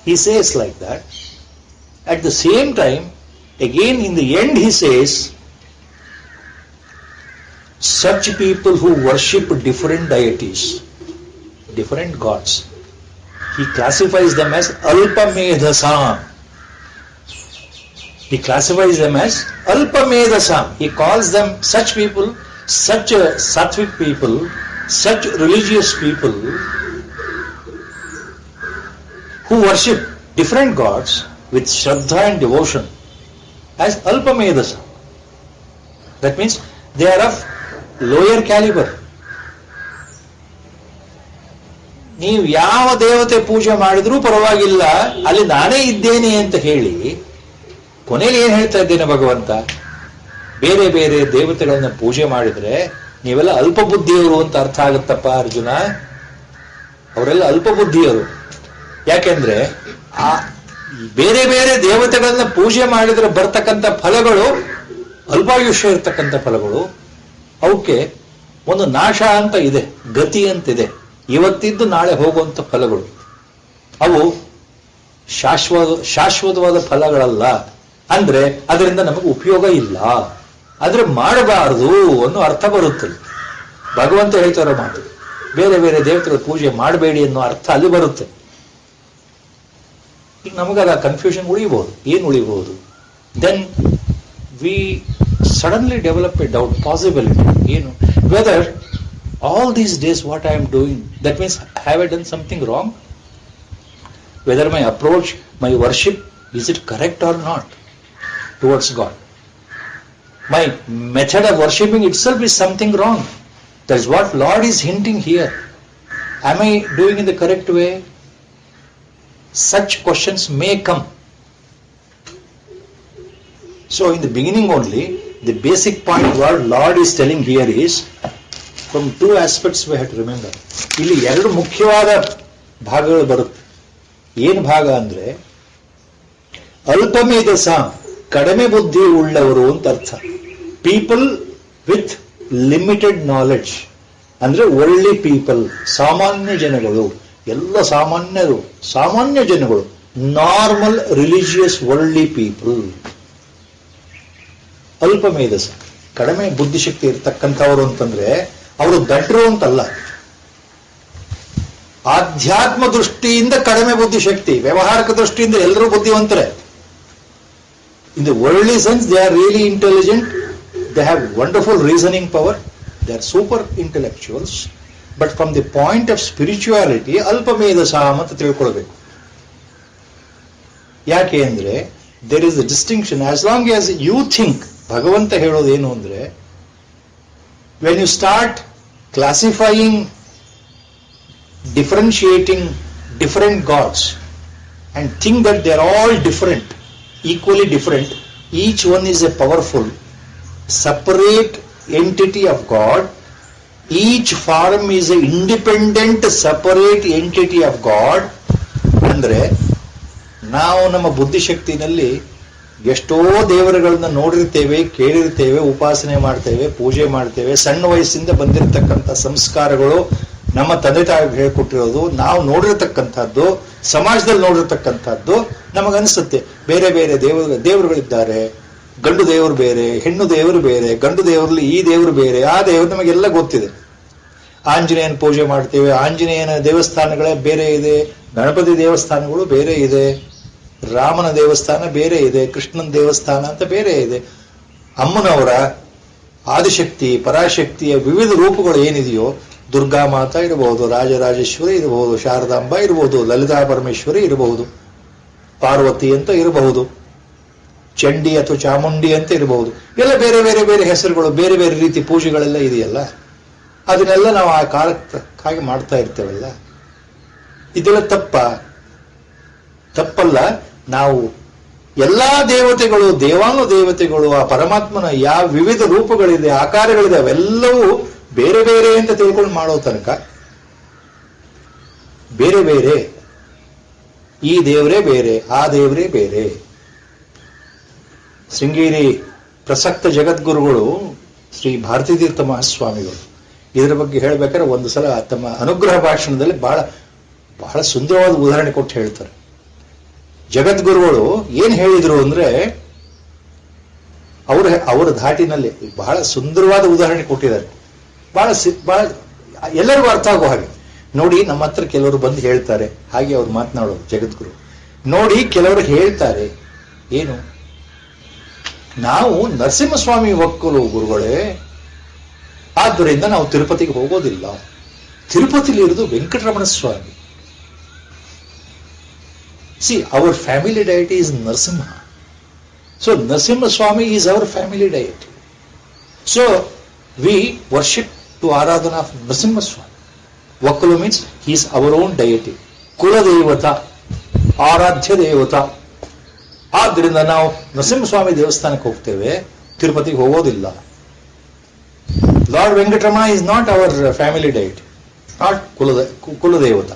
He says like that. At the same time, again in the end he says, such people who worship different deities, different gods, he classifies them as Alpamedhasam. He classifies them as Alpamedhasam. He calls them such people, such sattvic people, such religious people who worship different gods with Shraddha and devotion as Alpamedhasam. That means they are of lower caliber. ನೀವು ಯಾವ ದೇವತೆ ಪೂಜೆ ಮಾಡಿದ್ರೂ ಪರವಾಗಿಲ್ಲ, ಅಲ್ಲಿ ನಾನೇ ಇದ್ದೇನೆ ಅಂತ ಹೇಳಿ ಕೊನೆಯಲ್ಲಿ ಏನ್ ಹೇಳ್ತಾ ಇದ್ದೇನೆ ಭಗವಂತ? ಬೇರೆ ಬೇರೆ ದೇವತೆಗಳನ್ನ ಪೂಜೆ ಮಾಡಿದ್ರೆ ನೀವೆಲ್ಲ ಅಲ್ಪ ಬುದ್ಧಿಯವರು ಅಂತ ಅರ್ಥ ಆಗುತ್ತಪ್ಪ ಅರ್ಜುನ. ಅವರೆಲ್ಲ ಅಲ್ಪ ಬುದ್ಧಿಯವರು. ಯಾಕೆಂದ್ರೆ ಆ ಬೇರೆ ಬೇರೆ ದೇವತೆಗಳನ್ನ ಪೂಜೆ ಮಾಡಿದ್ರೆ ಬರ್ತಕ್ಕಂಥ ಫಲಗಳು ಅಲ್ಪಾಯುಷ್ಯ ಇರ್ತಕ್ಕಂಥ ಫಲಗಳು. ಅವಕ್ಕೆ ಒಂದು ನಾಶ ಅಂತ ಇದೆ, ಗತಿ ಅಂತಿದೆ, ಇವತ್ತಿದ್ದು ನಾಳೆ ಹೋಗುವಂತ ಫಲಗಳು. ಅವು ಶಾಶ್ವತವಾದ ಫಲಗಳಲ್ಲ. ಅಂದ್ರೆ ಅದರಿಂದ ನಮಗೆ ಉಪಯೋಗ ಇಲ್ಲ, ಆದ್ರೆ ಮಾಡಬಾರದು ಅನ್ನೋ ಅರ್ಥ ಬರುತ್ತದೆ. ಭಗವಂತ ಹೇಳ್ತಾರೋ ಮಾತು, ಬೇರೆ ಬೇರೆ ದೇವತೆಗಳ ಪೂಜೆ ಮಾಡಬೇಡಿ ಅನ್ನೋ ಅರ್ಥ ಅಲ್ಲಿ ಬರುತ್ತೆ. ಈಗ ನಮಗದ ಕನ್ಫ್ಯೂಷನ್ ಉಳಿಬಹುದು. ಏನು ಉಳಿಬಹುದು? Then we suddenly develop a doubt, possibility. ಏನು? Whether all these days what I am doing, that means have I done something wrong? whether my approach, my worship, is it correct or not towards God? My method of worshipping itself is something wrong. That's what Lord is hinting here. Am I doing in the correct way? Such questions may come. So in the beginning only, the basic point what Lord is telling here is, from two aspects we have to remember. ಇಲ್ಲಿ ಎರಡು ಮುಖ್ಯವಾದ ಭಾಗಗಳು ಬರುತ್ತೆ. ಏನು ಭಾಗ ಅಂದ್ರೆ, ಅಲ್ಪಮೇಧಸ, ಕಡಿಮೆ ಬುದ್ಧಿ ಉಳ್ಳವರು ಅಂತ ಅರ್ಥ. ಪೀಪಲ್ ವಿತ್ ಲಿಮಿಟೆಡ್ ನಾಲೆಡ್ಜ್ ಅಂದ್ರೆ ಒಳ್ಳೆ ಪೀಪಲ್, ಸಾಮಾನ್ಯ ಜನಗಳು, ಎಲ್ಲ ಸಾಮಾನ್ಯ ಜನಗಳು, ನಾರ್ಮಲ್ ರಿಲಿಜಿಯಸ್ ವರ್ಲ್ಡ್ಲಿ ಪೀಪಲ್. ಅಲ್ಪ ಮೇಧಸ, ಕಡಿಮೆ ಬುದ್ಧಿಶಕ್ತಿ ಇರ್ತಕ್ಕಂಥವ್ರು ಅಂತಂದ್ರೆ ಅವರು ದಡ್ರು ಅಂತಲ್ಲ. ಆಧ್ಯಾತ್ಮ ದೃಷ್ಟಿಯಿಂದ ಕಡಿಮೆ ಬುದ್ಧಿಶಕ್ತಿ, ವ್ಯವಹಾರಿಕ ದೃಷ್ಟಿಯಿಂದ ಎಲ್ಲರೂ ಬುದ್ಧಿವಂತರೇ. In the worldly sense they are really intelligent, they have wonderful reasoning power, they are super intellectuals. But from the point of spirituality ಅಲ್ಪ ಮೇಧಸ ಅಂತ ತಿಳ್ಕೊಳ್ಬೇಕು. ಯಾಕೆ ಅಂದ್ರೆ there is a distinction. As long as you think, ಭಗವಂತ ಹೇಳೋದೇನು ಅಂದ್ರೆ, when you start classifying, differentiating different gods and think that they are all different, equally different, each one is a powerful separate entity of God, each form is a independent separate entity of God. ಅಂದ್ರೆ ನಾವು ನಮ್ಮ ಬುದ್ಧಿಶಕ್ತಿನಲ್ಲಿ ಎಷ್ಟೋ ದೇವರುಗಳನ್ನ ನೋಡಿರ್ತೇವೆ, ಕೇಳಿರ್ತೇವೆ, ಉಪಾಸನೆ ಮಾಡ್ತೇವೆ, ಪೂಜೆ ಮಾಡ್ತೇವೆ. ಸಣ್ಣ ವಯಸ್ಸಿಂದ ಬಂದಿರತಕ್ಕಂಥ ಸಂಸ್ಕಾರಗಳು, ನಮ್ಮ ತಂದೆ ತಾಯಿ ಹೇಳ್ಕೊಟ್ಟಿರೋದು, ನಾವು ನೋಡಿರ್ತಕ್ಕಂಥದ್ದು, ಸಮಾಜದಲ್ಲಿ ನೋಡಿರ್ತಕ್ಕಂಥದ್ದು ನಮಗನ್ಸುತ್ತೆ. ಬೇರೆ ಬೇರೆ ದೇವರುಗಳಿದ್ದಾರೆ. ಗಂಡು ದೇವರು ಬೇರೆ, ಹೆಣ್ಣು ದೇವರು ಬೇರೆ, ಗಂಡು ದೇವರಲ್ಲಿ ಈ ದೇವರು ಬೇರೆ, ಆ ದೇವರು ನಮಗೆಲ್ಲ ಗೊತ್ತಿದೆ. ಆಂಜನೇಯನ ಪೂಜೆ ಮಾಡ್ತೇವೆ, ಆಂಜನೇಯನ ದೇವಸ್ಥಾನಗಳೇ ಬೇರೆ ಇದೆ, ಗಣಪತಿ ದೇವಸ್ಥಾನಗಳು ಬೇರೆ ಇದೆ, ರಾಮನ ದೇವಸ್ಥಾನ ಬೇರೆ ಇದೆ, ಕೃಷ್ಣನ ದೇವಸ್ಥಾನ ಅಂತ ಬೇರೆ ಇದೆ. ಅಮ್ಮನವರ ಆದಿಶಕ್ತಿ ಪರಾಶಕ್ತಿಯ ವಿವಿಧ ರೂಪಗಳು ಏನಿದೆಯೋ, ದುರ್ಗಾ ಮಾತಾ ಇರಬಹುದು, ರಾಜರಾಜೇಶ್ವರಿ ಇರಬಹುದು, ಶಾರದಾಂಬ ಇರಬಹುದು, ಲಲಿತಾ ಪರಮೇಶ್ವರಿ ಇರಬಹುದು, ಪಾರ್ವತಿ ಅಂತ ಇರಬಹುದು, ಚಂಡಿ ಅಥವಾ ಚಾಮುಂಡಿ ಅಂತ ಇರಬಹುದು. ಎಲ್ಲ ಬೇರೆ ಬೇರೆ ಬೇರೆ ಹೆಸರುಗಳು, ಬೇರೆ ಬೇರೆ ರೀತಿ ಪೂಜೆಗಳೆಲ್ಲ ಇದೆಯಲ್ಲ. ಅದನ್ನೆಲ್ಲ ನಾವು ಆ ಕಾಲಕ್ಕಾಗಿ ಮಾಡ್ತಾ ಇರ್ತೇವಲ್ಲ. ಇದೆಲ್ಲ ತಪ್ಪಲ್ಲ. ನಾವು ಎಲ್ಲಾ ದೇವತೆಗಳು, ದೇವಾನು ದೇವತೆಗಳು, ಆ ಪರಮಾತ್ಮನ ಯಾವ ವಿವಿಧ ರೂಪಗಳಿದೆ, ಆಕಾರಗಳಿದೆ, ಅವೆಲ್ಲವೂ ಬೇರೆ ಬೇರೆ ಅಂತ ತಿಳ್ಕೊಂಡು ಮಾಡೋ ತನಕ ಬೇರೆ ಬೇರೆ, ಈ ದೇವರೇ ಬೇರೆ, ಆ ದೇವರೇ ಬೇರೆ. ಶೃಂಗೇರಿ ಪ್ರಸಕ್ತ ಜಗದ್ಗುರುಗಳು ಶ್ರೀ ಭಾರತೀ ತೀರ್ಥ ಮಹಾಸ್ವಾಮಿಗಳು ಇದರ ಬಗ್ಗೆ ಹೇಳ್ಬೇಕಾದ್ರೆ ಒಂದು ಸಲ ತಮ್ಮ ಅನುಗ್ರಹ ಭಾಷಣದಲ್ಲಿ ಬಹಳ ಬಹಳ ಸುಂದರವಾದ ಉದಾಹರಣೆ ಕೊಟ್ಟು ಹೇಳ್ತಾರೆ. ಜಗದ್ಗುರುಗಳು ಏನ್ ಹೇಳಿದ್ರು ಅಂದ್ರೆ, ಅವರ ಧಾಟಿನಲ್ಲಿ ಬಹಳ ಸುಂದರವಾದ ಉದಾಹರಣೆ ಕೊಟ್ಟಿದ್ದಾರೆ. ಬಹಳ ಎಲ್ಲರಿಗೂ ಅರ್ಥ ಆಗೋ ಹಾಗೆ. ನೋಡಿ, ನಮ್ಮ ಹತ್ರ ಕೆಲವರು ಬಂದು ಹೇಳ್ತಾರೆ, ಹಾಗೆ ಅವ್ರು ಮಾತನಾಡೋದು ಜಗದ್ಗುರು. ನೋಡಿ, ಕೆಲವರು ಹೇಳ್ತಾರೆ, ಏನು, ನಾವು ನರಸಿಂಹಸ್ವಾಮಿ ಒಕ್ಕಲು ಗುರುಗಳೇ, ಆದ್ದರಿಂದ ನಾವು ತಿರುಪತಿಗೆ ಹೋಗೋದಿಲ್ಲ. ತಿರುಪತಿಲಿ ಇರೋದು ವೆಂಕಟರಮಣ ಸ್ವಾಮಿ. See, our family deity is Narasimha. So, Narasimha Swami is our family deity. So, we worship to Aradhana of Narasimha Swami. Vakkalu means he is our own deity. Kula Devata, Aradhya Devata. ಆದ್ದರಿಂದ ನಾವು ನರಸಿಂಹ ಸ್ವಾಮಿ ದೇವಸ್ಥಾನಕ್ಕೆ ಹೋಗ್ತೇವೆ, ತಿರುಪತಿಗೆ ಹೋಗೋದಿಲ್ಲ. Lord Venkataramana is not our family deity, ನಾಟ್ ಕುಲದೇವತ.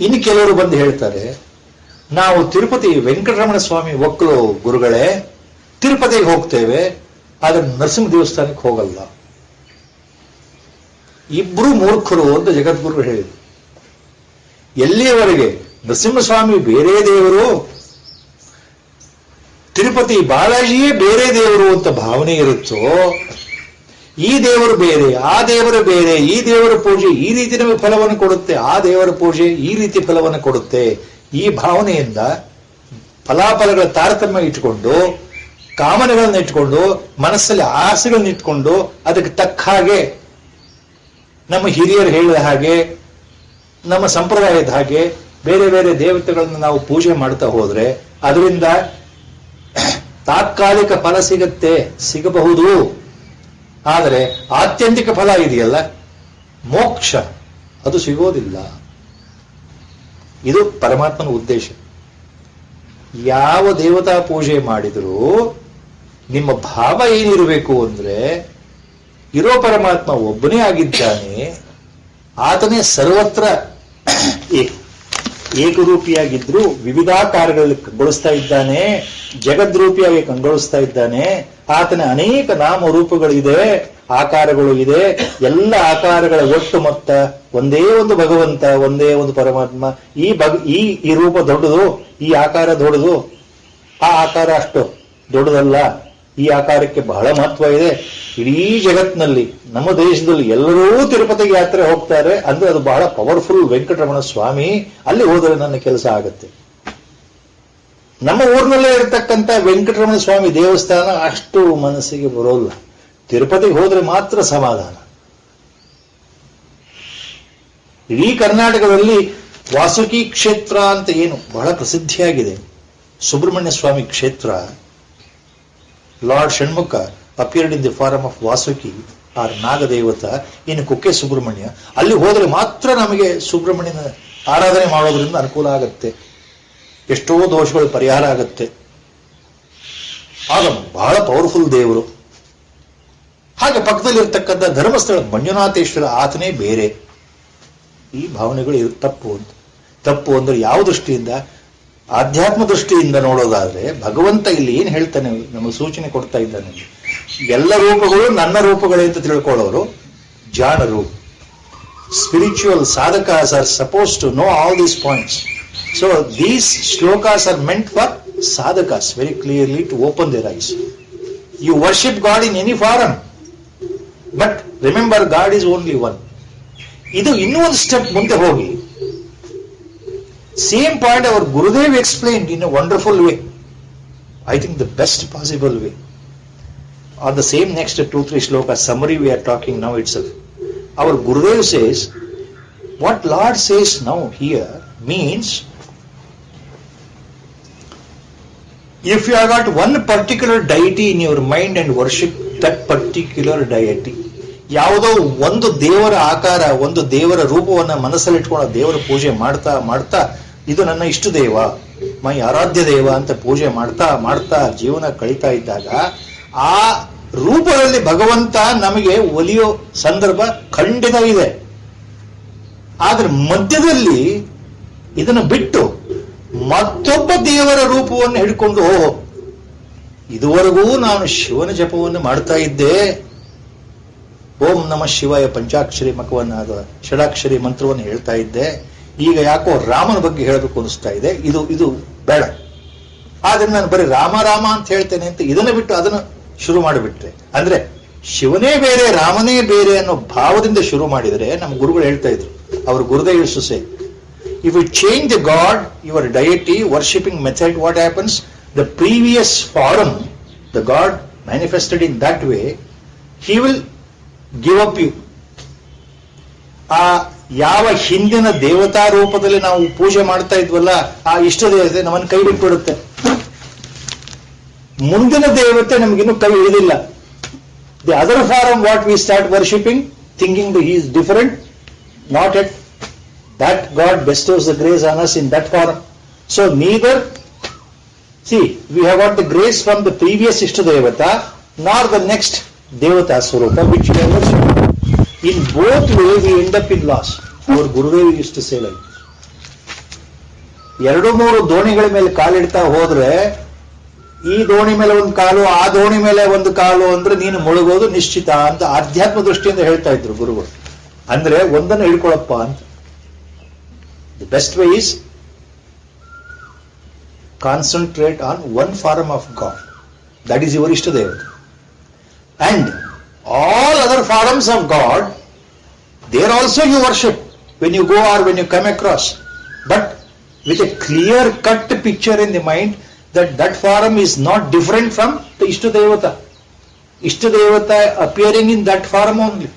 ಇನ್ನು ಕೆಲವರು ಬಂದು ಹೇಳ್ತಾರೆ, ನಾವು ತಿರುಪತಿ ವೆಂಕಟರಮಣ ಸ್ವಾಮಿ ಒಕ್ಕಲು ಗುರುಗಳೇ, ತಿರುಪತಿಗೆ ಹೋಗ್ತೇವೆ, ಆದ್ರೆ ನರಸಿಂಹ ದೇವಸ್ಥಾನಕ್ಕೆ ಹೋಗಲ್ಲ. ಇಬ್ರು ಮೂರ್ಖರು ಅಂತ ಜಗದ್ಗುರು ಹೇಳಿದ್ರು. ಎಲ್ಲಿಯವರೆಗೆ ನರಸಿಂಹಸ್ವಾಮಿ ಬೇರೆ ದೇವರು, ತಿರುಪತಿ ಬಾಲಾಜಿಯೇ ಬೇರೆ ದೇವರು ಅಂತ ಭಾವನೆ ಇರುತ್ತೋ, ಈ ದೇವರು ಬೇರೆ, ಆ ದೇವರು ಬೇರೆ, ಈ ದೇವರ ಪೂಜೆ ಈ ರೀತಿ ನಮಗೆ ಫಲವನ್ನು ಕೊಡುತ್ತೆ, ಆ ದೇವರ ಪೂಜೆ ಈ ರೀತಿ ಫಲವನ್ನು ಕೊಡುತ್ತೆ, ಈ ಭಾವನೆಯಿಂದ ಫಲಾಫಲಗಳ ತಾರತಮ್ಯ ಇಟ್ಕೊಂಡು, ಕಾಮನೆಗಳನ್ನ ಇಟ್ಕೊಂಡು, ಮನಸ್ಸಲ್ಲಿ ಆಸೆಗಳನ್ನ ಇಟ್ಕೊಂಡು, ಅದಕ್ಕೆ ತಕ್ಕ ಹಾಗೆ ನಮ್ಮ ಹಿರಿಯರು ಹೇಳಿದ ಹಾಗೆ, ನಮ್ಮ ಸಂಪ್ರದಾಯದ ಹಾಗೆ ಬೇರೆ ಬೇರೆ ದೇವತೆಗಳನ್ನು ನಾವು ಪೂಜೆ ಮಾಡ್ತಾ ಹೋದ್ರೆ ಅದರಿಂದ ತಾತ್ಕಾಲಿಕ ಫಲ ಸಿಗಬಹುದು. ಆದರೆ ಆತ್ಯಂತಿಕ ಫಲ ಇದೆಯಲ್ಲ, ಮೋಕ್ಷ, ಅದು ಸಿಗೋದಿಲ್ಲ. ಇದು ಪರಮಾತ್ಮನ ಉದ್ದೇಶ. ಯಾವ ದೇವತಾ ಪೂಜೆ ಮಾಡಿದರೂ ನಿಮ್ಮ ಭಾವ ಏನಿರಬೇಕು ಅಂದ್ರೆ, ಇರೋ ಪರಮಾತ್ಮ ಒಬ್ಬನೇ ಆಗಿದ್ದಾನೆ, ಆತನೇ ಸರ್ವತ್ರ ಏಕರೂಪಿಯಾಗಿದ್ರು ವಿವಿಧಾಕಾರಗಳಲ್ಲಿ ಕಂಗೊಳಿಸ್ತಾ ಇದ್ದಾನೆ, ಜಗದ್ರೂಪಿಯಾಗಿ ಕಂಗೊಳಿಸ್ತಾ ಇದ್ದಾನೆ. ಆತನ ಅನೇಕ ನಾಮರೂಪಗಳಿದೆ, ಆಕಾರಗಳು ಇದೆ. ಎಲ್ಲ ಆಕಾರಗಳ ಒಟ್ಟು ಮೊತ್ತ ಒಂದೇ ಒಂದು ಭಗವಂತ, ಒಂದೇ ಒಂದು ಪರಮಾತ್ಮ. ಈ ರೂಪ ದೊಡ್ಡದು, ಈ ಆಕಾರ ದೊಡ್ಡದು, ಆ ಆಕಾರ ಅಷ್ಟು ದೊಡ್ಡದಲ್ಲ. ಈ ಆಕಾರಕ್ಕೆ ಬಹಳ ಮಹತ್ವ ಇದೆ. ಇಡೀ ಜಗತ್ತಿನಲ್ಲಿ, ನಮ್ಮ ದೇಶದಲ್ಲಿ ಎಲ್ಲರೂ ತಿರುಪತಿಗೆ ಯಾತ್ರೆ ಹೋಗ್ತಾರೆ ಅಂದ್ರೆ ಅದು ಬಹಳ ಪವರ್ಫುಲ್ ವೆಂಕಟರಮಣ ಸ್ವಾಮಿ. ಅಲ್ಲಿ ಹೋದರೆ ನನ್ನ ಕೆಲಸ ಆಗುತ್ತೆ. ನಮ್ಮ ಊರಿನಲ್ಲೇ ಇರತಕ್ಕಂಥ ವೆಂಕಟರಮಣ ಸ್ವಾಮಿ ದೇವಸ್ಥಾನ ಅಷ್ಟು ಮನಸ್ಸಿಗೆ ಬರೋಲ್ಲ. ತಿರುಪತಿಗೆ ಹೋದ್ರೆ ಮಾತ್ರ ಸಮಾಧಾನ. ಇಡೀ ಕರ್ನಾಟಕದಲ್ಲಿ ವಾಸುಕಿ ಕ್ಷೇತ್ರ ಅಂತ ಏನು ಬಹಳ ಪ್ರಸಿದ್ಧಿಯಾಗಿದೆ, ಸುಬ್ರಹ್ಮಣ್ಯ ಸ್ವಾಮಿ ಕ್ಷೇತ್ರ. Lord Shanmukha appeared in the form of Vasuki or ನಾಗದೇವತ ಇನ್ನು ಕುಕ್ಕೆ ಸುಬ್ರಹ್ಮಣ್ಯ. ಅಲ್ಲಿ ಹೋದರೆ ಮಾತ್ರ ನಮಗೆ ಸುಬ್ರಹ್ಮಣ್ಯನ ಆರಾಧನೆ ಮಾಡೋದ್ರಿಂದ ಅನುಕೂಲ ಆಗತ್ತೆ, ಎಷ್ಟೋ ದೋಷಗಳು ಪರಿಹಾರ ಆಗತ್ತೆ. ಆಗ ಬಹಳ ಪವರ್ಫುಲ್ ದೇವರು. ಹಾಗೆ ಪಕ್ಕದಲ್ಲಿರ್ತಕ್ಕಂಥ ಧರ್ಮಸ್ಥಳ ಮಂಜುನಾಥೇಶ್ವರ, ಆತನೇ ಬೇರೆ. ಈ ಭಾವನೆಗಳು ತಪ್ಪು ಅಂದ್ರೆ ಯಾವ ದೃಷ್ಟಿಯಿಂದ? ಆಧ್ಯಾತ್ಮ ದೃಷ್ಟಿಯಿಂದ ನೋಡೋದಾದ್ರೆ ಭಗವಂತ ಇಲ್ಲಿ ಏನ್ ಹೇಳ್ತಾನೆ, ನಮಗೆ ಸೂಚನೆ ಕೊಡ್ತಾ ಇದ್ದಾನೆ. ಎಲ್ಲ ರೂಪಗಳು ನನ್ನ ರೂಪಗಳೇ ಅಂತ ತಿಳ್ಕೊಳ್ಳೋರು ಜಾಣರು. Spiritual sadhakas are supposed to know all these points. So these shlokas are meant for sadhakas very clearly to open their eyes. You worship God in any form, but remember God is only one. ಇದು ಇನ್ನೂ ಒಂದು ಸ್ಟೆಪ್ ಮುಂದೆ ಹೋಗಿ, same point our Gurudev explained in a wonderful way. I think the best possible way. On the same next 2-3 shloka summary we are talking now itself. Our Gurudev says, what Lord says now here means, if you have got one particular deity in your mind and worship that particular deity, ಯಾವುದೋ ಒಂದು ದೇವರ ಆಕಾರ, ಒಂದು ದೇವರ ರೂಪವನ್ನ ಮನಸ್ಸಲ್ಲಿ ಇಟ್ಕೊಂಡು ದೇವರ ಪೂಜೆ ಮಾಡ್ತಾ ಮಾಡ್ತಾ ಇದು ನನ್ನ ಇಷ್ಟ ದೇವ, ಮೈ ಆರಾಧ್ಯ ದೇವ ಅಂತ ಪೂಜೆ ಮಾಡ್ತಾ ಮಾಡ್ತಾ ಜೀವನ ಕಳೀತಾ ಇದ್ದಾಗ ಆ ರೂಪದಲ್ಲಿ ಭಗವಂತ ನಮಗೆ ಒಲಿಯೋ ಸಂದರ್ಭ ಖಂಡಿತ ಇದೆ. ಆದ್ರೆ ಮಧ್ಯದಲ್ಲಿ ಇದನ್ನು ಬಿಟ್ಟು ಮತ್ತೊಬ್ಬ ದೇವರ ರೂಪವನ್ನು ಹಿಡ್ಕೊಂಡು, ಇದುವರೆಗೂ ನಾನು ಶಿವನ ಜಪವನ್ನು ಮಾಡ್ತಾ ಇದ್ದೆ, ಓಂ ನಮಃ ಶಿವಾಯ ಪಂಚಾಕ್ಷರಿ ಮಕವನ್ನ ಷಡಾಕ್ಷರಿ ಮಂತ್ರವನ್ನು ಹೇಳ್ತಾ ಇದ್ದೆ, ಈಗ ಯಾಕೋ ರಾಮನ ಬಗ್ಗೆ ಹೇಳಬೇಕು ಅನಿಸ್ತಾ ಇದೆ, ಇದು ಬೇಡ, ಆದ್ರೆ ನಾನು ಬರೀ ರಾಮ ರಾಮ ಅಂತ ಹೇಳ್ತೇನೆ ಅಂತ ಇದನ್ನು ಬಿಟ್ಟು ಅದನ್ನು ಶುರು ಮಾಡಿಬಿಟ್ರೆ, ಅಂದ್ರೆ ಶಿವನೇ ಬೇರೆ ರಾಮನೇ ಬೇರೆ ಅನ್ನೋ ಭಾವದಿಂದ ಶುರು ಮಾಡಿದರೆ, ನಮ್ಮ ಗುರುಗಳು ಹೇಳ್ತಾ ಇದ್ರು, ಅವರು ಗುರುದೇವ್ ಸೊಸೆ, if you change the god, your deity, worshipping method, what happens, the previous form, the god manifested in that way, he will give up you. ಆ ಯಾವ ಹಿಂದಿನ ದೇವತಾ ರೂಪದಲ್ಲಿ ನಾವು ಪೂಜೆ ಮಾಡ್ತಾ ಇದ್ವಲ್ಲ, ಆ ಇಷ್ಟ ದೇವತೆ ನಮ್ಮನ್ನು ಕೈ ಬಿಟ್ಬಿಡುತ್ತೆ. ಮುಂದಿನ ದೇವತೆ ನಮಗಿನ್ನೂ ಕೈ ಹಿಡಿದಿಲ್ಲ. The other form what we start worshipping, thinking he is different, not at that god bestows the grace on us in that form. So neither we have got the grace from the previous ishta devata, ನಾರ್ ದ ನೆಕ್ಸ್ಟ್ ದೇವತಾ ಸ್ವರೂಪ which we have worshipped. In both way we end up in loss. Our Gurudev used to say like this. 2-3 ದೋಣಿಗಳ ಮೇಲೆ ಕಾಲಿಡ್ತಾ ಹೋದ್ರೆ, ಈ ದೋಣಿ ಮೇಲೆ ಒಂದು ಕಾಲು, ಆ ದೋಣಿ ಮೇಲೆ ಒಂದು ಕಾಲು ಅಂದ್ರೆ ನೀನು ಮುಳುಗೋದು ನಿಶ್ಚಿತ ಅಂತ ಆಧ್ಯಾತ್ಮ ದೃಷ್ಟಿಯಿಂದ ಹೇಳ್ತಾ ಇದ್ರು ಗುರುಗಳು. ಅಂದ್ರೆ ಒಂದನ್ನು ಹಿಡ್ಕೊಳಪ್ಪ ಅಂತ. The best way is concentrate on one form of God, that is your ಇಷ್ಟ ದೇವತೆ. And all other forms of God, there also you worship when you go or when you come across, but with a clear-cut picture in the mind that that form is not different from the Ishtadevata. Ishtadevata appearing in that form only.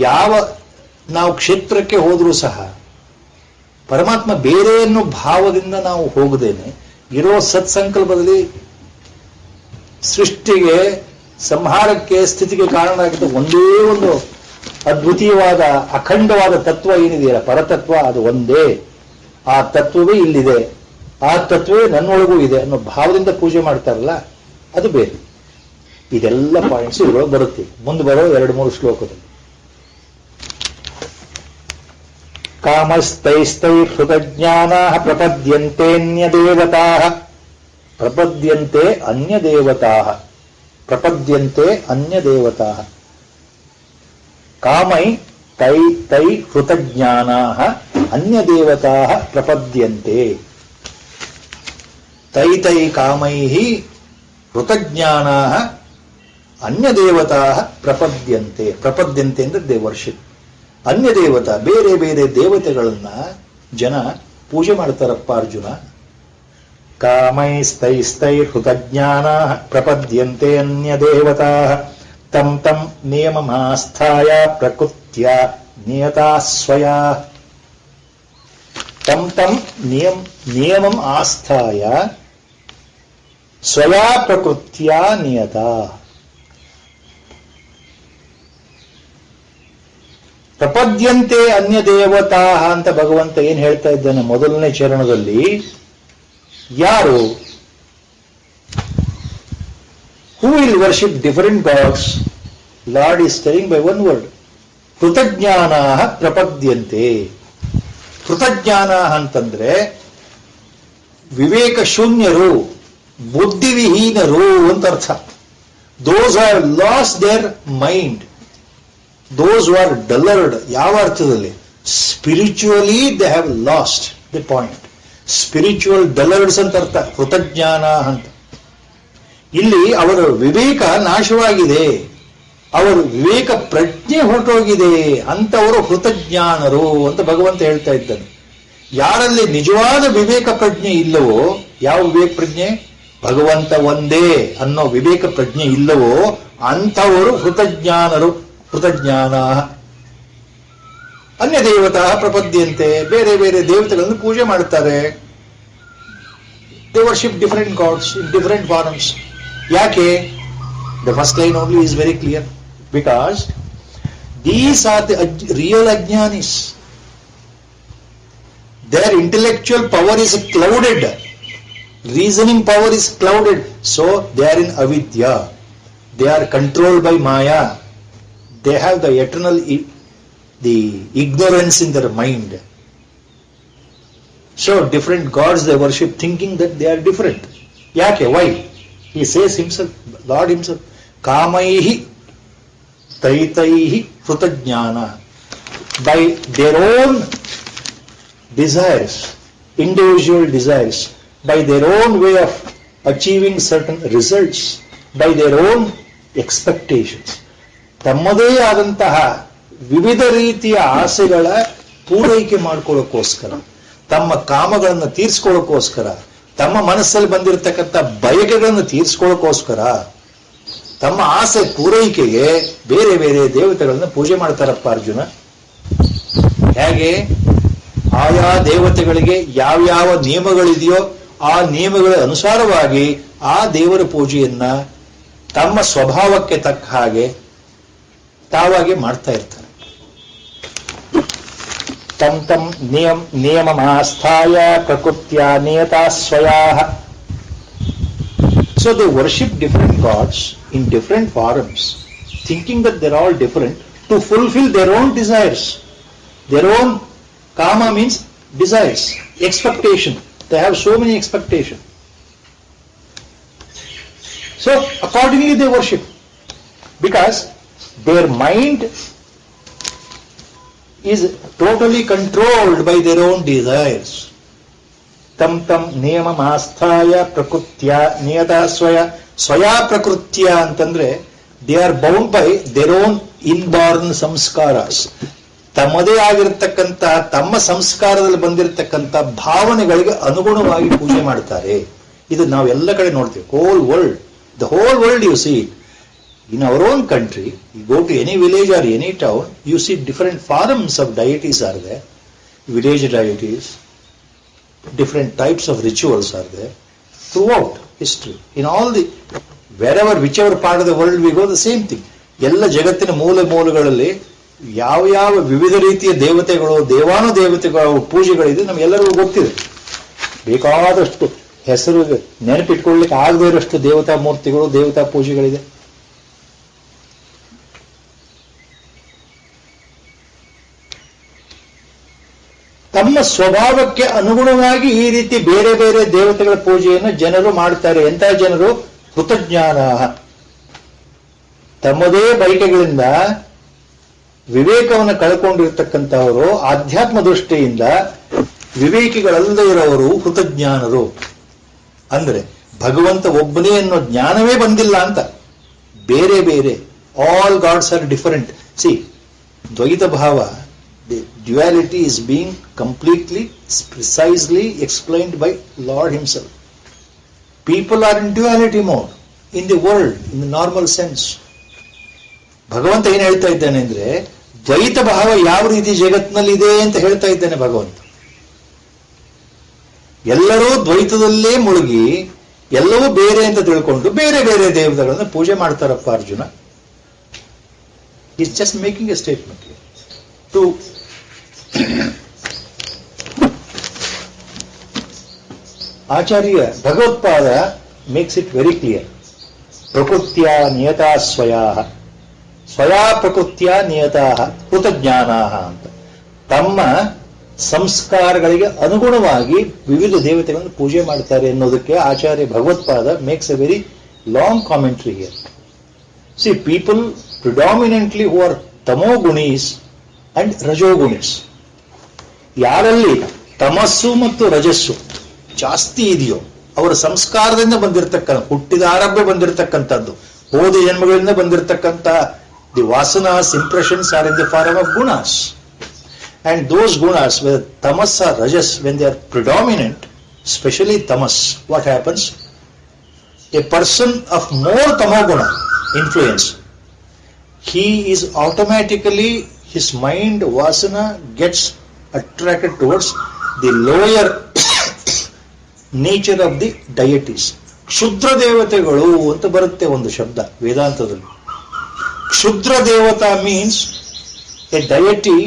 ಯಾವ ನಾವು ಕ್ಷೇತ್ರಕ್ಕೆ ಹೋದರೂ ಸಹ ಪರಮಾತ್ಮ ಬೇರೆ ಅನ್ನೋ ಭಾವದಿಂದ ನಾವು ಹೋಗದೇನೆ ಇರೋ ಸತ್ಸಂಕಲ್ಪದಲ್ಲಿ ಸೃಷ್ಟಿಗೆ, ಸಂಹಾರಕ್ಕೆ, ಸ್ಥಿತಿಗೆ ಕಾರಣ ಆಗಿದ್ದ ಒಂದೇ ಒಂದು ಅದ್ವಿತೀಯವಾದ ಅಖಂಡವಾದ ತತ್ವ ಏನಿದೆಯಲ್ಲ, ಪರತತ್ವ, ಅದು ಒಂದೇ. ಆ ತತ್ವವೇ ಇಲ್ಲಿದೆ, ಆ ತತ್ವವೇ ನನ್ನೊಳಗೂ ಇದೆ ಅನ್ನೋ ಭಾವದಿಂದ ಪೂಜೆ ಮಾಡ್ತಾರಲ್ಲ, ಅದು ಬೇರೆ. ಇದೆಲ್ಲ ಪಾಯಿಂಟ್ಸ್ ಇದ್ರೊಳಗೆ ಬರುತ್ತೆ ಮುಂದೆ ಬರೋ 2-3 ಶ್ಲೋಕದಲ್ಲಿ. ಕಾಮಸ್ತೈಸ್ತೈ ಹೃತಜ್ಞಾನಾ ಪ್ರಪದ್ಯಂತೆನ್ಯದೇವತಾ ಪ್ರಪದ್ಯಂತೆ ಅನ್ಯದೇವತಾ ಪ್ರಪದ್ಯಂತೆ ಅನ್ಯದೇವತಾ ಕಾಮೈ ತೈ ತೈ ಹೃತಜ್ಞಾನಾ ಅನ್ಯದೇವತಾ ಪ್ರಪದ್ಯಂತೆ ತೈ ತೈ ಕಾಮೈ ಹೃತಜ್ಞಾನಾ ಅನ್ಯದೇವತಾ ಪ್ರಪದ್ಯಂತೆ. ಪ್ರಪದ್ಯಂತೆ ಅಂದ್ರೆ ದೇ ವರ್ಷಿಪ್. ಅನ್ಯದೇವತಾ, ಬೇರೆ ಬೇರೆ ದೇವತೆಗಳನ್ನ ಜನ ಪೂಜೆ ಮಾಡ್ತಾರಪ್ಪ ಅರ್ಜುನ. ಕಾಮೈಸ್ತೈಸ್ತೈ ಹೃತಜ್ಞಾನಾ ಪ್ರಪದ್ಯಂತೆ ಅನ್ಯದೇವತಾ ತಂ ತಂ ನಿಯಮಮಾಸ್ಥಾಯ ಪ್ರಕೃತ್ಯ ನಿಯತಾ ಸ್ವಯಾ. ತಂ ತಂ ನಿಯಮಂ ಆಸ್ಥಾಯ ಸ್ವಯಾ ಪ್ರಕೃತ್ಯ ನಿಯತಾ. ಪ್ರಪದ್ಯಂತೆ ಅನ್ಯ ದೇವತಾ ಅಂತ ಭಗವಂತ ಏನ್ ಹೇಳ್ತಾ ಇದ್ದಾನೆ ಮೊದಲನೇ ಚರಣದಲ್ಲಿ? ಯಾರು who will worship different gods, lord is telling by one word, ಕೃತಜ್ಞಾನ ಪ್ರಪದ್ಯಂತೆ. ಕೃತಜ್ಞಾನ ಅಂತಂದ್ರೆ ವಿವೇಕ ಶೂನ್ಯರು, ಬುದ್ಧಿವಿಹೀನರು ಅಂತ ಅರ್ಥ. Those are lost their mind, those who are dullard. ಯಾವ ಅರ್ಥದಲ್ಲಿ? Spiritually they have lost the point. Spiritual dullards ಅಂತ ಅರ್ಥ ಕೃತಜ್ಞಾನ ಅಂತ. ಇಲ್ಲಿ ಅವರ ವಿವೇಕ ನಾಶವಾಗಿದೆ, ಅವರ ವಿವೇಕ ಪ್ರಜ್ಞೆ ಹೊರಟೋಗಿದೆ ಅಂತವರು ಕೃತಜ್ಞಾನರು ಅಂತ ಭಗವಂತ ಹೇಳ್ತಾ ಇದ್ದಾನೆ. ಯಾರಲ್ಲಿ ನಿಜವಾದ ವಿವೇಕ ಪ್ರಜ್ಞೆ ಇಲ್ಲವೋ, ಯಾವ ವಿವೇಕ ಪ್ರಜ್ಞೆ? ಭಗವಂತ ಒಂದೇ ಅನ್ನೋ ವಿವೇಕ ಪ್ರಜ್ಞೆ ಇಲ್ಲವೋ ಅಂಥವರು ಕೃತಜ್ಞಾನರು. ಕೃತಜ್ಞಾನ ಅನ್ಯ ದೇವತಾ ಪ್ರಪದ್ಯಂತೆ, ಬೇರೆ ಬೇರೆ ದೇವತೆಗಳನ್ನು ಪೂಜೆ ಮಾಡುತ್ತಾರೆ. They worship different gods in different forms. ಯಾಕೆ? The first line only is very clear. Because these are the real ajnanis. Their intellectual power is clouded, reasoning power is clouded, so they are in avidya, they are controlled by maya, they have the eternal the ignorance in their mind. So different gods they worship thinking that they are different. Yake? Why? He says himself, Lord himself, kamaihi taitaihi krutajnana, by their own desires, individual desires, by their own way of achieving certain results, by their own expectations, ತಮ್ಮದೇ ಆದಂತಹ ವಿವಿಧ ರೀತಿಯ ಆಸೆಗಳ ಪೂರೈಕೆ ಮಾಡ್ಕೊಳ್ಳೋಕ್ಕೋಸ್ಕರ, ತಮ್ಮ ಕಾಮಗಳನ್ನು ತೀರಿಸ್ಕೊಳ್ಳೋಕ್ಕೋಸ್ಕರ, ತಮ್ಮ ಮನಸ್ಸಲ್ಲಿ ಬಂದಿರತಕ್ಕಂಥ ಬಯಕೆಗಳನ್ನು ತೀರಿಸ್ಕೊಳ್ಳೋಕ್ಕೋಸ್ಕರ, ತಮ್ಮ ಆಸೆ ಪೂರೈಕೆಗೆ ಬೇರೆ ಬೇರೆ ದೇವತೆಗಳನ್ನ ಪೂಜೆ ಮಾಡ್ತಾರಪ್ಪ ಅರ್ಜುನ. ಹೇಗೆ? ಆಯಾ ದೇವತೆಗಳಿಗೆ ಯಾವ್ಯಾವ ನಿಯಮಗಳಿದೆಯೋ ಆ ನಿಯಮಗಳ ಅನುಸಾರವಾಗಿ ಆ ದೇವರ ಪೂಜೆಯನ್ನ ತಮ್ಮ ಸ್ವಭಾವಕ್ಕೆ ತಕ್ಕ ಹಾಗೆ ತಾವಾಗೆ ಮಾಡ್ತಾ ಇರ್ತಾರೆ. ತಂ ತಂ ನಿಯಮಮಾಸ್ಥಾಯ ಪ್ರಕೃತ್ಯ ನಿಯತಾ ಸ್ವಯಾ. So they worship different gods in different forms, thinking that they're all different to fulfill their own desires. Their own kama means desires, expectation. They have so many expectations. So accordingly they worship, because their mind is totally controlled by their own desires. Tam tam niyamam asthaya prakrutya niyata swaya prakrutya antandre they are bound by their own inborn samskaras. ತಮ್ಮದೇ ಆಗಿರತಕ್ಕಂತಹ ತಮ್ಮ ಸಂಸ್ಕಾರದಲ್ಲಿ ಬಂದಿರತಕ್ಕಂಥ ಭಾವನೆಗಳಿಗೆ ಅನುಗುಣವಾಗಿ ಪೂಜೆ ಮಾಡ್ತಾರೆ. ಇದು ನಾವೆಲ್ಲ ಕಡೆ ನೋಡ್ತೀವಿ. the whole world you see it. In our own country, you go to any village or any town, you see different forms of deities are there. village deities, different types of rituals are there throughout history. In all the, whichever part of the world we go, the same thing. ಎಲ್ಲ ಜಗತ್ತಿನ ಮೂಲೆಗಳಲ್ಲಿ ಯಾವ ಯಾವ ವಿವಿಧ ರೀತಿಯ ದೇವತೆಗಳು, ದೇವಾನುದೇವತೆಗಳ ಪೂಜೆಗಳಿದೆ ನಮಗೆಲ್ಲರಿಗೂ ಗೊತ್ತಿದೆ. ಬೇಕಾದಷ್ಟು ಹೆಸರು ನೆನಪಿಟ್ಕೊಳ್ಳಿಕ್ಕೆ ಆಗದೇ ಇರೋಷ್ಟು ದೇವತಾ ಮೂರ್ತಿಗಳು, ದೇವತಾ ಪೂಜೆಗಳಿದೆ. ತಮ್ಮ ಸ್ವಭಾವಕ್ಕೆ ಅನುಗುಣವಾಗಿ ಈ ರೀತಿ ಬೇರೆ ಬೇರೆ ದೇವತೆಗಳ ಪೂಜೆಯನ್ನು ಜನರು ಮಾಡ್ತಾರೆ. ಎಂತಹ ಜನರು? ಕೃತಜ್ಞಾನ. ತಮ್ಮದೇ ಬಯಕೆಗಳಿಂದ ವಿವೇಕವನ್ನು ಕಳ್ಕೊಂಡಿರ್ತಕ್ಕಂಥವರು, ಆಧ್ಯಾತ್ಮ ದೃಷ್ಟಿಯಿಂದ ವಿವೇಕಿಗಳಲ್ಲದೆ ಇರೋರು ಕೃತಜ್ಞಾನರು. ಅಂದ್ರೆ ಭಗವಂತ ಒಬ್ಬನೇ ಅನ್ನೋ ಜ್ಞಾನವೇ ಬಂದಿಲ್ಲ ಅಂತ. ಬೇರೆ ಬೇರೆ, all gods are different. See, dvaita bhava, the duality is being completely, precisely explained by Lord himself. People are in duality mode in the world, in the normal sense. ಭಗವಂತ ಏನು ಹೇಳ್ತಾ ಇದ್ದಾನೆ ಅಂದ್ರೆ, ದ್ವೈತ ಭಾವ ಯಾವ ರೀತಿ ಜಗತ್ತಿನಲ್ಲಿ ಇದೆ ಅಂತ ಹೇಳ್ತಾ ಇದ್ದಾನೆ ಭಗವಂತ. ಎಲ್ಲರೂ ದ್ವೈತದಲ್ಲೇ ಮುಳುಗಿ ಎಲ್ಲವೂ ಬೇರೆ ಅಂತ ತಿಳ್ಕೊಂಡು ಬೇರೆ ಬೇರೆ ದೇವತೆಗಳನ್ನು ಪೂಜೆ ಮಾಡ್ತಾರಪ್ಪ Arjuna. Is just making a statement to Acharya Bhagavatpada makes it very clear. ಪ್ರಕೃತ್ಯ ನಿಯತಾ ಸ್ವಯಾ, ಸ್ವಯಾ ಪ್ರಕೃತ್ಯ ನಿಯತಾ ಕೃತಜ್ಞಾನಾ ಅಂತ. ತಮ್ಮ ಸಂಸ್ಕಾರಗಳಿಗೆ ಅನುಗುಣವಾಗಿ ವಿವಿಧ ದೇವತೆಗಳನ್ನು ಪೂಜೆ ಮಾಡ್ತಾರೆ ಅನ್ನೋದಕ್ಕೆ Acharya Bhagavatpada makes a very long commentary here. See, people predominantly who are tamogunis and rajogunis, ಯಾರಲ್ಲಿ ತಮಸ್ಸು ಮತ್ತು ರಜಸ್ಸು ಜಾಸ್ತಿ ಇದೆಯೋ ಅವರ ಸಂಸ್ಕಾರದಿಂದ ಬಂದಿರತಕ್ಕಂಥ, ಹುಟ್ಟಿದ ಆರಂಭ ಬಂದಿರತಕ್ಕಂಥದ್ದು, ಹೋದ ಜನ್ಮಗಳಿಂದ ಬಂದಿರತಕ್ಕಂಥ the vasanas, impressions are in the form of gunas. And those gunas, whether tamas or rajas, when they are predominant, especially tamas, what happens? A person of more tamoguna influence, he is automatically, his mind, vasana, gets attracted towards the lower nature of the deities. ಕ್ಷುದ್ರ ದೇವತೆಗಳು ಅಂತ ಬರುತ್ತೆ ಒಂದು ಶಬ್ದ ವೇದಾಂತದಲ್ಲಿ. ಕ್ಷುದ್ರ ದೇವತಾ means a deity,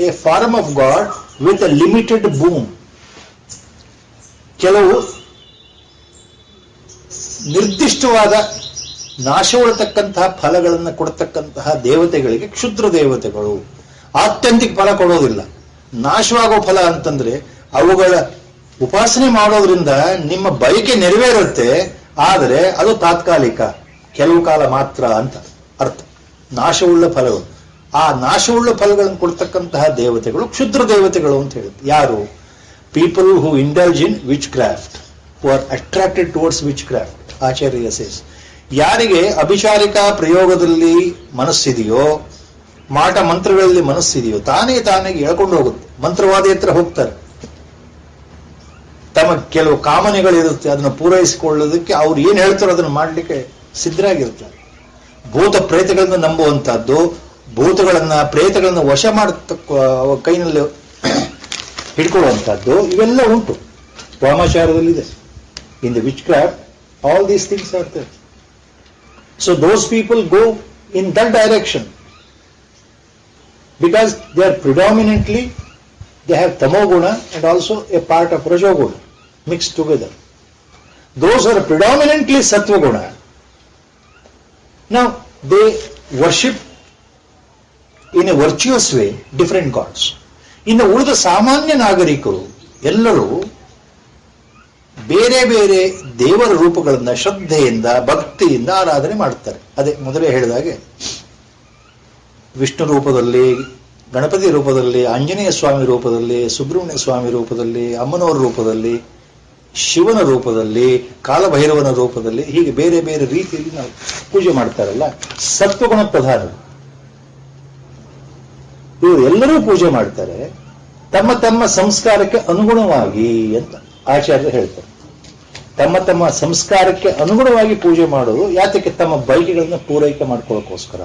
a form of God with a limited boom. ಕೆಲವು ನಿರ್ದಿಷ್ಟವಾದ ನಾಶಗೊಳ್ಳತಕ್ಕಂತಹ ಫಲಗಳನ್ನು ಕೊಡತಕ್ಕಂತಹ ದೇವತೆಗಳಿಗೆ ಕ್ಷುದ್ರ ದೇವತೆಗಳು. ಆತ್ಯಂತಿಕ ಫಲ ಕೊಡೋದಿಲ್ಲ. ನಾಶವಾಗೋ ಫಲ ಅಂತಂದ್ರೆ ಅವುಗಳ ಉಪಾಸನೆ ಮಾಡೋದ್ರಿಂದ ನಿಮ್ಮ ಬಯಕೆ ನೆರವೇರುತ್ತೆ, ಆದರೆ ಅದು ತಾತ್ಕಾಲಿಕ, ಕೆಲವು ಕಾಲ ಮಾತ್ರ ಅಂತ ಅರ್ಥ. ನಾಶವುಳ್ಳ ಫಲಗಳು, ಆ ನಾಶವುಳ್ಳ ಫಲಗಳನ್ನು ಕೊಡ್ತಕ್ಕಂತಹ ದೇವತೆಗಳು ಕ್ಷುದ್ರ ದೇವತೆಗಳು ಅಂತ ಹೇಳುತ್ತೆ. ಯಾರು? People who indulge in which craft, who are attracted towards which craft. Acharya says, ಯಾರಿಗೆ ಅಭಿಚಾರಿಕ ಪ್ರಯೋಗದಲ್ಲಿ ಮನಸ್ಸಿದೆಯೋ, ಮಾಟ ಮಂತ್ರಗಳಲ್ಲಿ ಮನಸ್ಸಿದೆಯೋ, ತಾನೇ ಎಳ್ಕೊಂಡು ಹೋಗುತ್ತೆ. ಮಂತ್ರವಾದಿ ಹತ್ರ ಹೋಗ್ತಾರೆ, ತಮ್ಮ ಕೆಲವು ಕಾಮನೆಗಳಿರುತ್ತೆ, ಅದನ್ನು ಪೂರೈಸಿಕೊಳ್ಳೋದಕ್ಕೆ ಅವ್ರು ಏನ್ ಹೇಳ್ತಾರೋ ಅದನ್ನು ಮಾಡಲಿಕ್ಕೆ ಸಿದ್ಧರಾಗಿರ್ತಾರೆ. ಭೂತ ಪ್ರೇತಗಳನ್ನು ನಂಬುವಂತಹದ್ದು, ಭೂತಗಳನ್ನ ಪ್ರೇತಗಳನ್ನ ವಶ ಮಾಡತಕ್ಕ ಕೈನಲ್ಲಿ ಹಿಡ್ಕೊಳ್ಳುವಂತಹದ್ದು, ಇವೆಲ್ಲ ಉಂಟು ವಾಮಾಚಾರದಲ್ಲಿದೆ. In the witchcraft all these things are there. So those people go in that direction because they are predominantly, they have tamoguna and also a part of rajoguna mixed together. Those are predominantly sattva-guna. Now they worship in a virtuous way different gods. ಇನ್ನು ಉಳಿದ ಸಾಮಾನ್ಯ ನಾಗರಿಕರು ಎಲ್ಲರೂ ಬೇರೆ ಬೇರೆ ದೇವರ ರೂಪಗಳನ್ನ ಶ್ರದ್ಧೆಯಿಂದ ಭಕ್ತಿಯಿಂದ ಆರಾಧನೆ ಮಾಡ್ತಾರೆ. ಅದೇ ಮೊದಲೇ ಹೇಳಿದಾಗೆ ವಿಷ್ಣು ರೂಪದಲ್ಲಿ, ಗಣಪತಿ ರೂಪದಲ್ಲಿ, ಆಂಜನೇಯ ಸ್ವಾಮಿ ರೂಪದಲ್ಲಿ, ಸುಬ್ರಹ್ಮಣ್ಯ ಸ್ವಾಮಿ ರೂಪದಲ್ಲಿ, ಅಮ್ಮನವರ ರೂಪದಲ್ಲಿ, ಶಿವನ ರೂಪದಲ್ಲಿ, ಕಾಲಭೈರವನ ರೂಪದಲ್ಲಿ, ಹೀಗೆ ಬೇರೆ ಬೇರೆ ರೀತಿಯಲ್ಲಿ ನಾವು ಪೂಜೆ ಮಾಡ್ತಾರಲ್ಲ, ಸತ್ವಗುಣ ಪ್ರಧಾನರು ಇವರು ಎಲ್ಲರೂ ಪೂಜೆ ಮಾಡ್ತಾರೆ ತಮ್ಮ ತಮ್ಮ ಸಂಸ್ಕಾರಕ್ಕೆ ಅನುಗುಣವಾಗಿ ಅಂತ ಆಚಾರ್ಯರು ಹೇಳ್ತಾರೆ. ತಮ್ಮ ತಮ್ಮ ಸಂಸ್ಕಾರಕ್ಕೆ ಅನುಗುಣವಾಗಿ ಪೂಜೆ ಮಾಡೋದು ಯಾತಕ್ಕೆ? ತಮ್ಮ ಬಯಕೆಗಳನ್ನ ಪೂರೈಕೆ ಮಾಡ್ಕೊಳ್ಳೋಕ್ಕೋಸ್ಕರ,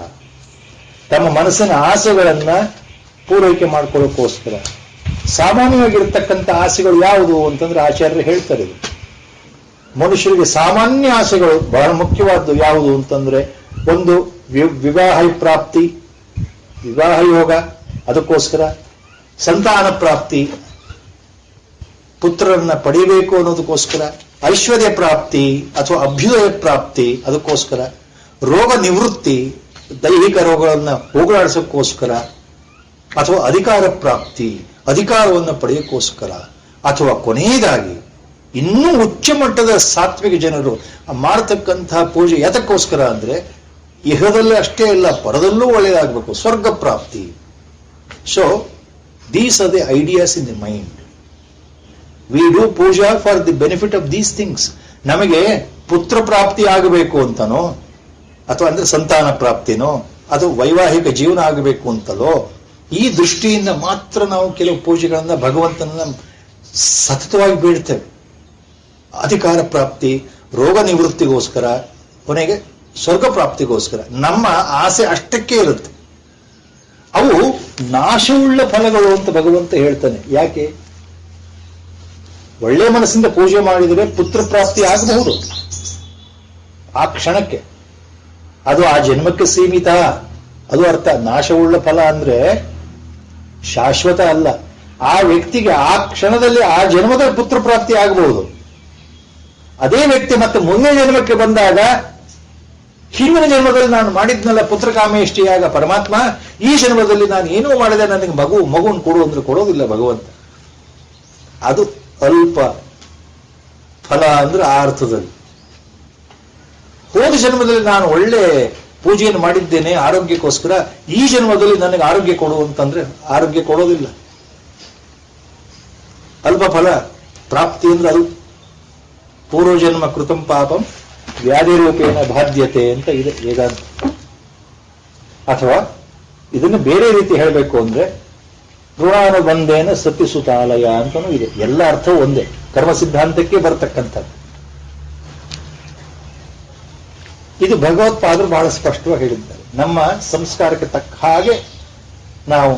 ತಮ್ಮ ಮನಸ್ಸಿನ ಆಸೆಗಳನ್ನ ಪೂರೈಕೆ ಮಾಡ್ಕೊಳ್ಳೋಕ್ಕೋಸ್ಕರ. ಸಾಮಾನ್ಯವಾಗಿರ್ತಕ್ಕಂಥ ಆಸೆಗಳು ಯಾವುದು ಅಂತಂದ್ರೆ ಆಚಾರ್ಯರು ಹೇಳ್ತಾರೆ. ಮನುಷ್ಯರಿಗೆ ಸಾಮಾನ್ಯ ಆಸೆಗಳು ಬಹಳ ಮುಖ್ಯವಾದ್ದು ಯಾವುದು ಅಂತಂದ್ರೆ, ಒಂದು ವಿವಾಹ ಪ್ರಾಪ್ತಿ, ವಿವಾಹ ಯೋಗ, ಅದಕ್ಕೋಸ್ಕರ ಸಂತಾನ ಪ್ರಾಪ್ತಿ, ಪುತ್ರರನ್ನ ಪಡೆಯಬೇಕು ಅನ್ನೋದಕ್ಕೋಸ್ಕರ, ಐಶ್ವರ್ಯ ಪ್ರಾಪ್ತಿ ಅಥವಾ ಅಭ್ಯುದಯ ಪ್ರಾಪ್ತಿ, ಅದಕ್ಕೋಸ್ಕರ ರೋಗ ನಿವೃತ್ತಿ, ದೈಹಿಕ ರೋಗಗಳನ್ನ ಹೋಗಲಾಡಿಸೋಕ್ಕೋಸ್ಕರ, ಅಥವಾ ಅಧಿಕಾರ ಪ್ರಾಪ್ತಿ, ಅಧಿಕಾರವನ್ನು ಪಡೆಯೋಕ್ಕೋಸ್ಕರ, ಅಥವಾ ಕೊನೆಯದಾಗಿ ಇನ್ನೂ ಉಚ್ಚ ಮಟ್ಟದ ಸಾತ್ವಿಕ ಜನರು ಮಾಡತಕ್ಕಂತಹ ಪೂಜೆ ಯಾತಕ್ಕೋಸ್ಕರ ಅಂದ್ರೆ ಇಹದಲ್ಲಿ ಅಷ್ಟೇ ಅಲ್ಲ, ಪರದಲ್ಲೂ ಒಳ್ಳೆಯದಾಗಬೇಕು, ಸ್ವರ್ಗ ಪ್ರಾಪ್ತಿ. So these are the ideas in the mind. We do puja for the benefit of these things. ನಮಗೆ ಪುತ್ರ ಪ್ರಾಪ್ತಿ ಆಗಬೇಕು ಅಂತನೋ, ಅಥವಾ ಅಂದ್ರೆ ಸಂತಾನ ಪ್ರಾಪ್ತಿನೋ, ಅದು ವೈವಾಹಿಕ ಜೀವನ ಆಗಬೇಕು ಅಂತಲೋ, ಈ ದೃಷ್ಟಿಯಿಂದ ಮಾತ್ರ ನಾವು ಕೆಲವು ಪೂಜೆಗಳನ್ನ ಭಗವಂತನ ಸತತವಾಗಿ ಬೇಡ್ತೇವೆ. ಅಧಿಕಾರ ಪ್ರಾಪ್ತಿ, ರೋಗ ನಿವೃತ್ತಿಗೋಸ್ಕರ, ಕೊನೆಗೆ ಸ್ವರ್ಗ ಪ್ರಾಪ್ತಿಗೋಸ್ಕರ ನಮ್ಮ ಆಸೆ ಅಷ್ಟಕ್ಕೆ ಇರುತ್ತೆ. ಅವು ನಾಶವುಳ್ಳ ಫಲಗಳು ಅಂತ ಭಗವಂತ ಹೇಳ್ತಾನೆ. ಯಾಕೆ? ಒಳ್ಳೆ ಮನಸ್ಸಿಂದ ಪೂಜೆ ಮಾಡಿದರೆ ಪುತ್ರ ಪ್ರಾಪ್ತಿ ಆಗಬಹುದು ಆ ಕ್ಷಣಕ್ಕೆ, ಅದು ಆ ಜನ್ಮಕ್ಕೆ ಸೀಮಿತ. ಅದು ಅರ್ಥ. ನಾಶವುಳ್ಳ ಫಲ ಅಂದ್ರೆ ಶಾಶ್ವತ ಅಲ್ಲ. ಆ ವ್ಯಕ್ತಿಗೆ ಆ ಕ್ಷಣದಲ್ಲಿ ಆ ಜನ್ಮದಲ್ಲಿ ಪುತ್ರ ಪ್ರಾಪ್ತಿ ಆಗಬಹುದು. ಅದೇ ವ್ಯಕ್ತಿ ಮತ್ತೆ ಮುಂದಿನ ಜನ್ಮಕ್ಕೆ ಬಂದಾಗ, ಹಿಂದಿನ ಜನ್ಮದಲ್ಲಿ ನಾನು ಮಾಡಿದ್ನಲ್ಲ ಪುತ್ರಕಾಮೇಷ್ಟಿಯಾಗ ಪರಮಾತ್ಮ, ಈ ಜನ್ಮದಲ್ಲಿ ನಾನು ಏನೂ ಮಾಡಿದೆ, ನನಗೆ ಮಗುವನ್ನು ಕೊಡು ಅಂದ್ರೆ ಕೊಡೋದಿಲ್ಲ ಭಗವಂತ. ಅದು ಅಲ್ಪ ಫಲ ಅಂದ್ರೆ ಆ ಅರ್ಥದಲ್ಲಿ. ಹೋದ ಜನ್ಮದಲ್ಲಿ ನಾನು ಒಳ್ಳೆ ಪೂಜೆಯನ್ನು ಮಾಡಿದ್ದೇನೆ ಆರೋಗ್ಯಕ್ಕೋಸ್ಕರ, ಈ ಜನ್ಮದಲ್ಲಿ ನನಗೆ ಆರೋಗ್ಯ ಕೊಡು ಅಂತಂದ್ರೆ ಆರೋಗ್ಯ ಕೊಡೋದಿಲ್ಲ. ಅಲ್ಪ ಫಲ ಪ್ರಾಪ್ತಿ ಅಂದ್ರೆ ಅದು ಪೂರ್ವಜನ್ಮ ಕೃತಂ ಪಾಪಂ ವ್ಯಾಧಿ ರೂಪೇಣ ಬಾಧ್ಯತೆ ಅಂತ ಇದೆ ವೇದಾಂತ. ಅಥವಾ ಇದನ್ನು ಬೇರೆ ರೀತಿ ಹೇಳಬೇಕು ಅಂದ್ರೆ ಋಣಾನುಬಂಧೇನ ಸತಿಸುತಾಲಯ ಅಂತನೂ ಇದೆ. ಎಲ್ಲ ಅರ್ಥವೂ ಒಂದೇ, ಕರ್ಮ ಸಿದ್ಧಾಂತಕ್ಕೆ ಬರತಕ್ಕಂಥದ್ದು. ಇದು ಭಗವತ್ಪಾದರು ಬಹಳ ಸ್ಪಷ್ಟವಾಗಿ ಹೇಳಿದ್ದಾರೆ. ನಮ್ಮ ಸಂಸ್ಕಾರಕ್ಕೆ ತಕ್ಕ ಹಾಗೆ ನಾವು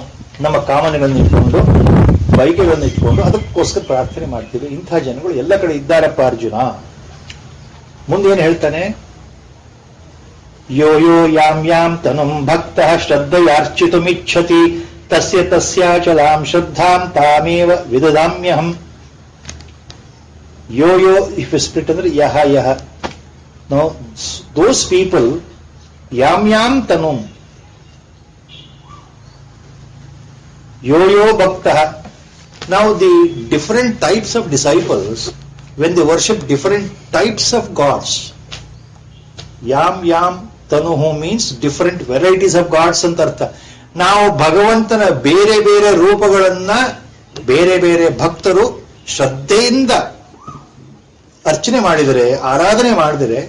ನಮ್ಮ ಕಾಮನೆಗಳನ್ನು ಇಟ್ಕೊಂಡು, ಬೈಕೆಗಳನ್ನು ಇಟ್ಕೊಂಡು ಅದಕ್ಕೋಸ್ಕರ ಪ್ರಾರ್ಥನೆ ಮಾಡ್ತೀವಿ. ಇಂಥ ಜನಗಳು ಎಲ್ಲ ಕಡೆ ಇದ್ದಾರಪ್ಪ ಅರ್ಜುನ. ಮುಂದೇನು ಹೇಳ್ತಾನೆ? ಯೋ ಯೋ ಯಾಂ ಯಾಂ ತನುಂ ಭಕ್ತಃ ಶ್ರದ್ಧೆಯಾರ್ಚಿತುಮಿಚ್ಛತಿ ತಸ್ಯ ತಸ್ಯಾಚಲಾಂ ಶ್ರದ್ಧಾಂ ತಾಮೇವ ವಿದದಾಮ್ಯಹಂ. ಯೋ ಯೋ ಇಫ್ ಸ್ಪ್ಲಿಟ್ ಅಂದ್ರೆ ಯಹ ಯಹ. ನೋ ದೋಸ್ ಪೀಪಲ್ ಯಾಂ ಯಾಂ ತನುಂ ಯೋ ಯೋ ಭಕ್ತಃ. Now the different types of disciples, when they worship different types of gods, yam yam tanuhu means different varieties of gods ಅಂತ ಅರ್ಥ. ನಾವು ಭಗವಂತನ ಬೇರೆ ಬೇರೆ ರೂಪಗಳನ್ನ ಬೇರೆ ಬೇರೆ ಭಕ್ತರು ಶ್ರದ್ಧೆಯಿಂದ ಅರ್ಚನೆ ಮಾಡಿದರೆ, ಆರಾಧನೆ ಮಾಡಿದರೆ,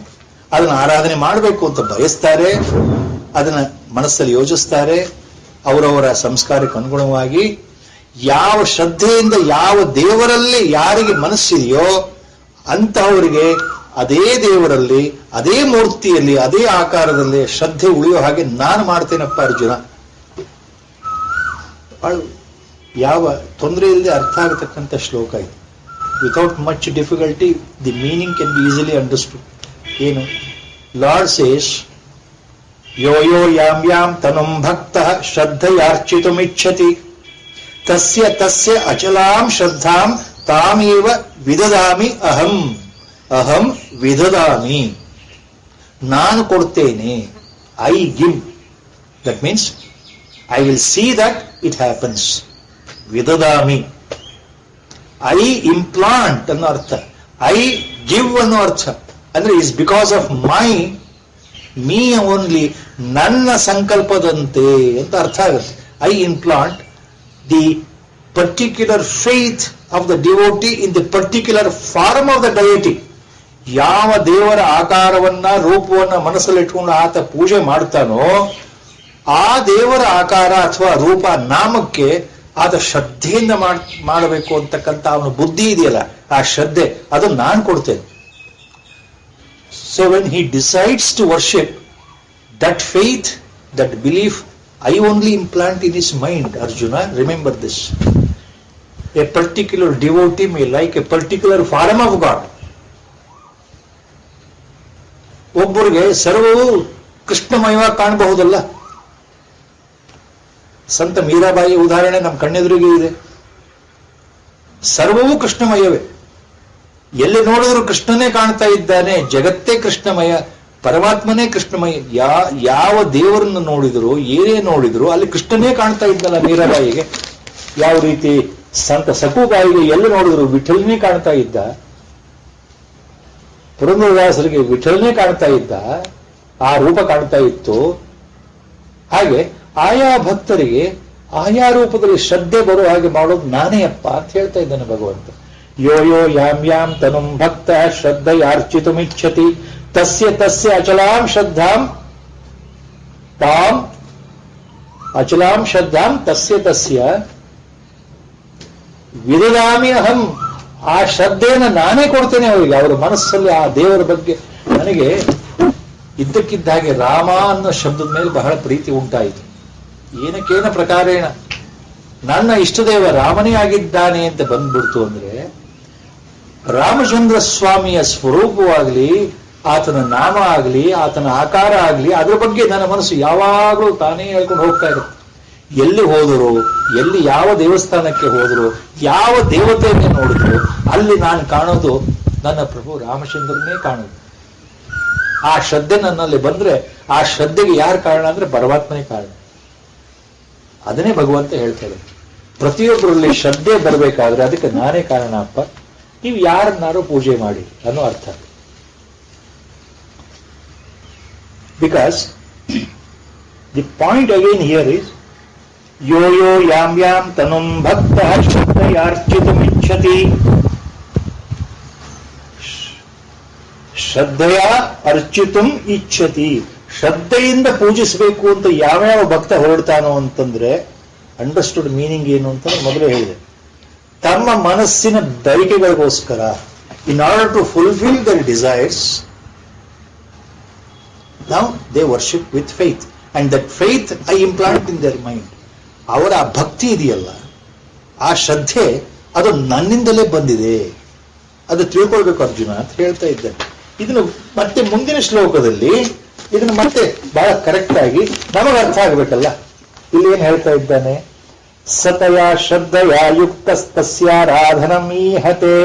ಅದನ್ನ ಆರಾಧನೆ ಮಾಡಬೇಕು ಅಂತ ಬಯಸ್ತಾರೆ, ಅದನ್ನ ಮನಸ್ಸಲ್ಲಿ ಯೋಚಿಸ್ತಾರೆ. ಅವರವರ ಸಂಸ್ಕಾರಕ್ಕೆ ಅನುಗುಣವಾಗಿ ಯಾವ ಶ್ರದ್ಧೆಯಿಂದ ಯಾವ ದೇವರಲ್ಲಿ ಯಾರಿಗೆ ಮನಸ್ಸಿದೆಯೋ ಅಂತಹವರಿಗೆ ಅದೇ ದೇವರಲ್ಲಿ, ಅದೇ ಮೂರ್ತಿಯಲ್ಲಿ, ಅದೇ ಆಕಾರದಲ್ಲಿ ಶ್ರದ್ಧೆ ಉಳಿಯೋ ಹಾಗೆ ನಾನು ಮಾಡ್ತೇನಪ್ಪ ಅರ್ಜುನ. ಯಾವ ತೊಂದರೆ ಇಲ್ಲದೆ ಅರ್ಥ ಆಗತಕ್ಕಂಥ ಶ್ಲೋಕ ಇದು. Without much difficulty the meaning can be easily understood. ಏನು? ಲಾರ್ಡ್ ಸೇಸ್ ಯೋ ಯೋ ಯಾಂ ಯಾಂ ತನುಂ ಭಕ್ತಃ ಶ್ರದ್ಧೆಯಾರ್ಚಿತುಮಿಚ್ಛತಿ ತಸ್ಯ ತಸ್ಯ ಅಚಲಾಂ ಶ್ರದ್ಧಾಂ ತಾಮೇವ ವಿದದಾಮಿ ಅಹಂ. ಅಹಂ ವಿದದಾಮಿ, ನಾನು ಕೊಡ್ತೇನೆ. I give. That means I will see that it happens. ವಿದದಾಮಿ, ಐ ಇಂಪ್ಲಾಂಟ್ ಅನ್ನೋ ಅರ್ಥ, ಐ ಗಿವ್ ಅನ್ನೋ ಅರ್ಥ. ಅಂದ್ರೆ is because of me only, ನನ್ನ ಸಂಕಲ್ಪದಂತೆ ಅಂತ ಅರ್ಥ ಆಗುತ್ತೆ. I implant the particular faith of the devotee in the particular form of the deity. ಯಾವ ದೇವರ ಆಕಾರವನ್ನ ರೂಪವನ್ನ ಮನಸ್ಸಲ್ಲಿ ಇಟ್ಕೊಂಡು ಆತ ಪೂಜೆ ಮಾಡ್ತಾನೋ ಆ ದೇವರ ಆಕಾರ ಅಥವಾ ರೂಪ ನಾಮಕ್ಕೆ ಆತ ಶ್ರದ್ಧೆಯಿಂದ ಮಾಡಬೇಕು ಅಂತಕ್ಕಂಥ ಅವನ ಬುದ್ಧಿ ಇದೆಯಲ್ಲ, ಆ ಶ್ರದ್ಧೆ, ಅದು ನಾನು ಕೊಡ್ತೇನೆ. So when he decides to worship, that faith, that belief, I only implant in his mind, Arjuna, remember this. A particular devotee may like a particular form of God. ಒಬ್ಬರಿಗೆ ಸರ್ವವು ಕೃಷ್ಣಮಯವಾಗಿ ಕಾಣಬಹುದಲ್ಲ. ಸಂತ ಮೀರಾಬಾಯಿ ಉದಾಹರಣೆ ನಮ್ಮ ಕಣ್ಣೆದುರಿಗೆ ಇದೆ. ಸರ್ವವೂ ಕೃಷ್ಣಮಯವೇ. ಎಲ್ಲಿ ನೋಡಿದ್ರು ಕೃಷ್ಣನೇ ಕಾಣ್ತಾ ಇದ್ದಾನೆ. ಜಗತ್ತೇ ಕೃಷ್ಣಮಯ, ಪರಮಾತ್ಮನೇ ಕೃಷ್ಣಮಯ. ಯಾವ ದೇವರನ್ನು ನೋಡಿದ್ರು, ಏನೇ ನೋಡಿದ್ರು ಅಲ್ಲಿ ಕೃಷ್ಣನೇ ಕಾಣ್ತಾ ಇದ್ದಲ್ಲ ಮೀರಾಬಾಯಿಗೆ. ಯಾವ ರೀತಿ ಸಂತ ಸಕುಬಾಯಿಗೆ ಎಲ್ಲಿ ನೋಡಿದ್ರು ವಿಠಲನೇ ಕಾಣ್ತಾ ಇದ್ದ. ಪುರಂದರದಾಸರಿಗೆ ವಿಠಲನೇ ಕಾಣ್ತಾ ಇದ್ದ, ಆ ರೂಪ ಕಾಣ್ತಾ ಇತ್ತು. ಹಾಗೆ ಆಯಾ ಭಕ್ತರಿಗೆ ಆಯಾ ರೂಪದಲ್ಲಿ ಶ್ರದ್ಧೆ ಬರೋ ಹಾಗೆ ಮಾಡೋದು ನಾನೇ ಅಪ್ಪ ಅಂತ ಹೇಳ್ತಾ ಇದ್ದಾನೆ ಭಗವಂತ. ಯೋ ಯೋ ಯಾಮ್ ಯಾಮ್ ತನುಂ ಭಕ್ತ ಶ್ರದ್ಧೆಯಾರ್ಚಿತುಮಿಚ್ಛತಿ ತಸ್ಯ ತಸ್ಯ ಅಚಲಾಂ ಶ್ರದ್ಧಾಂ ತಾಂ ಅಚಲಾಂ ಶ್ರದ್ಧಾಂ ತಸ್ಯ ತಸ್ಯ ವಿದದಾಮಿ ಅಹಂ. ಆ ಶ್ರದ್ಧೆಯನ್ನು ನಾನೇ ಕೊಡ್ತೇನೆ ಅವರಿಗೆ. ಅವರ ಮನಸ್ಸಲ್ಲಿ ಆ ದೇವರ ಬಗ್ಗೆ ನನಗೆ ಇದ್ದಕ್ಕಿದ್ದ ಹಾಗೆ ರಾಮ ಅನ್ನೋ ಶಬ್ದದ ಮೇಲೆ ಬಹಳ ಪ್ರೀತಿ ಉಂಟಾಯಿತು. ಏನಕ್ಕೇನ ಪ್ರಕಾರೇಣ ನನ್ನ ಇಷ್ಟದೇವ ರಾಮನೇ ಆಗಿದ್ದಾನೆ ಅಂತ ಬಂದ್ಬಿಡ್ತು ಅಂದ್ರೆ, ರಾಮಚಂದ್ರ ಸ್ವಾಮಿಯ ಸ್ವರೂಪವಾಗಲಿ, ಆತನ ನಾಮ ಆಗಲಿ, ಆತನ ಆಕಾರ ಆಗಲಿ, ಅದ್ರ ಬಗ್ಗೆ ನನ್ನ ಮನಸ್ಸು ಯಾವಾಗಲೂ ತಾನೇ ಹೇಳ್ಕೊಂಡು ಹೋಗ್ತಾ ಇರುತ್ತೆ. ಎಲ್ಲಿ ಹೋದರು, ಎಲ್ಲಿ ಯಾವ ದೇವಸ್ಥಾನಕ್ಕೆ ಹೋದರು, ಯಾವ ದೇವತೆಯನ್ನೇ ನೋಡಿದ್ರು ಅಲ್ಲಿ ನಾನು ಕಾಣೋದು ನನ್ನ ಪ್ರಭು ರಾಮಚಂದ್ರನೇ ಕಾಣೋದು. ಆ ಶ್ರದ್ಧೆ ನನ್ನಲ್ಲಿ ಬಂದ್ರೆ ಆ ಶ್ರದ್ಧೆಗೆ ಯಾರು ಕಾರಣ ಅಂದ್ರೆ ಪರಮಾತ್ಮನೇ ಕಾರಣ. ಅದನ್ನೇ ಭಗವಂತ ಹೇಳ್ತಾರೆ. ಪ್ರತಿಯೊಬ್ಬರಲ್ಲಿ ಶ್ರದ್ಧೆ ಬರಬೇಕಾದ್ರೆ ಅದಕ್ಕೆ ನಾನೇ ಕಾರಣ ಅಪ್ಪ, ನೀವು ಯಾರನ್ನಾರು ಪೂಜೆ ಮಾಡಿ ಅನ್ನೋ ಅರ್ಥ. Because the point again here is ಯೋ ಯೋ ಯಾಮ್ ಯಾಮ್ ತನುಂ ಭಕ್ತ ಶ್ರದ್ಧೆಯಾರ್ಚಿತುಮಿಚ್ಛತಿ. ಶ್ರದ್ಧೆಯ ಅರ್ಚಿತುಂ ಇಚ್ಛತಿ. ಶ್ರದ್ಧೆಯಿಂದ ಪೂಜಿಸಬೇಕು ಅಂತ ಯಾವ್ಯಾವ ಭಕ್ತ ಹೊರಡ್ತಾನೋ ಅಂತಂದ್ರೆ ಅಂಡರ್ಸ್ಟುಡ್ ಮೀನಿಂಗ್ ಏನು ಅಂತ ಮೊದಲೇ ಹೇಳಿದೆ. ತಮ್ಮ ಮನಸ್ಸಿನ ಬಯಕೆಗಳಿಗೋಸ್ಕರ, in order to fulfil their desires, now they worship with faith, and that faith I implant in their mind. ಅವರ ಆ ಭಕ್ತಿ ಇದೆಯಲ್ಲ, ಆ ಶ್ರದ್ಧೆ ಅದು ನನ್ನಿಂದಲೇ ಬಂದಿದೆ, ಅದು ತಿಳ್ಕೊಳ್ಬೇಕು ಅರ್ಜುನ ಅಂತ ಹೇಳ್ತಾ ಇದ್ದೇನೆ. ಇದನ್ನು ಮತ್ತೆ ಮುಂದಿನ ಶ್ಲೋಕದಲ್ಲಿ ಇದನ್ನು ಮತ್ತೆ ಬಹಳ ಕರೆಕ್ಟ್ ಆಗಿ ನಮಗೆ ಅರ್ಥ ಆಗಬೇಕಲ್ಲ. ಇಲ್ಲಿ ಏನ್ ಹೇಳ್ತಾ ಇದ್ದಾನೆ? ಸತಯ ಶ್ರದ್ಧೆಯ ಯುಕ್ತಸ್ತಸ್ಯಾರಾಧನಂ ಈಹತೆ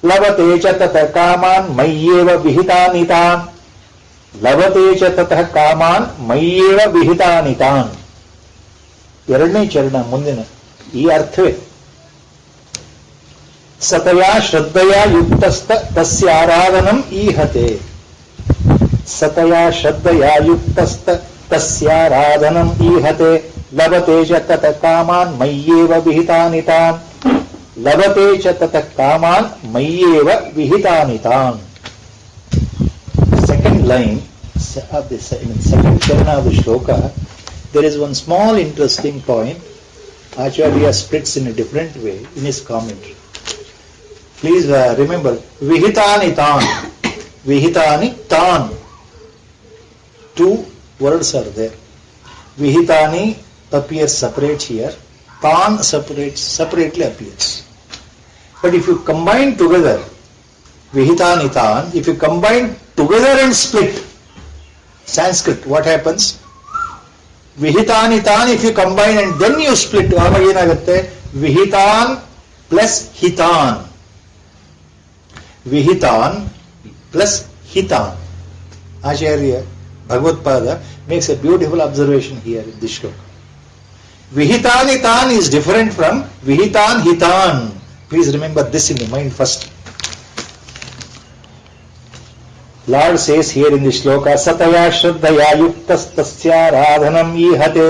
ಲಭತೆ ಚ ತತಃ ಕಾಮಾನ್ ಮಯ್ಯೇವ ವಿಹಿತಾನಿ ತಾನ್. ಲಭತೆ ಚ ತತಃ ಕಾಮಾನ್ ಮಯ್ಯೇವ ವಿಹಿತಾನಿ ತಾನ್. ಎರಡನೇ ಚರಣ ಮುಂದಿನ ಈ ಅರ್ಥವೇ. ಸತಯ ಶ್ರದ್ಧೆಯ ಯುಕ್ತಸ್ತ ತಸ್ಯ ಆರಾಧನಂ ಈಹತೆ. ಸತಯ ಶ್ರದ್ಧೆಯ ಯುಕ್ತಸ್ತ ತಸ್ಯಾರಾಧನಂ ಈಹತೆ ಲಭತೆ ಚ ತತಃ ಕಾಮಾನ್ ಮಯ್ಯೇವ ವಿಹಿತಾನಿ ತಾನ್. ಲಭತೆ ಚ ತತಃ ಕಾಮಾನ್ ಮಯ್ಯೇವ ವಿಹಿತಾನಿ ತಾನ್. Second line of the second charana of the shloka, there is one small interesting point. Acharya splits in a different way in his commentary. Please remember, vihitani tan. Vihitani tan. Two words are there. Vihitani appears separate here. Tan separately appears. But if you combine together, vihitani tan, if you combine together and split, Sanskrit, what happens? Vihitani tan, if you combine and then you split, ಆವಾಗ ಏನಾಗುತ್ತೆ? Vihitan plus hitan. Vihitan plus hitan. Acharya Bhagavad-pada makes a beautiful observation here in this shloka. Vihitani tan is different from Vihitan hitan. Please remember this in the mind first. Lord says here in the shloka, Sataya Shraddhaya Yuktastasya Radhanam Ihate.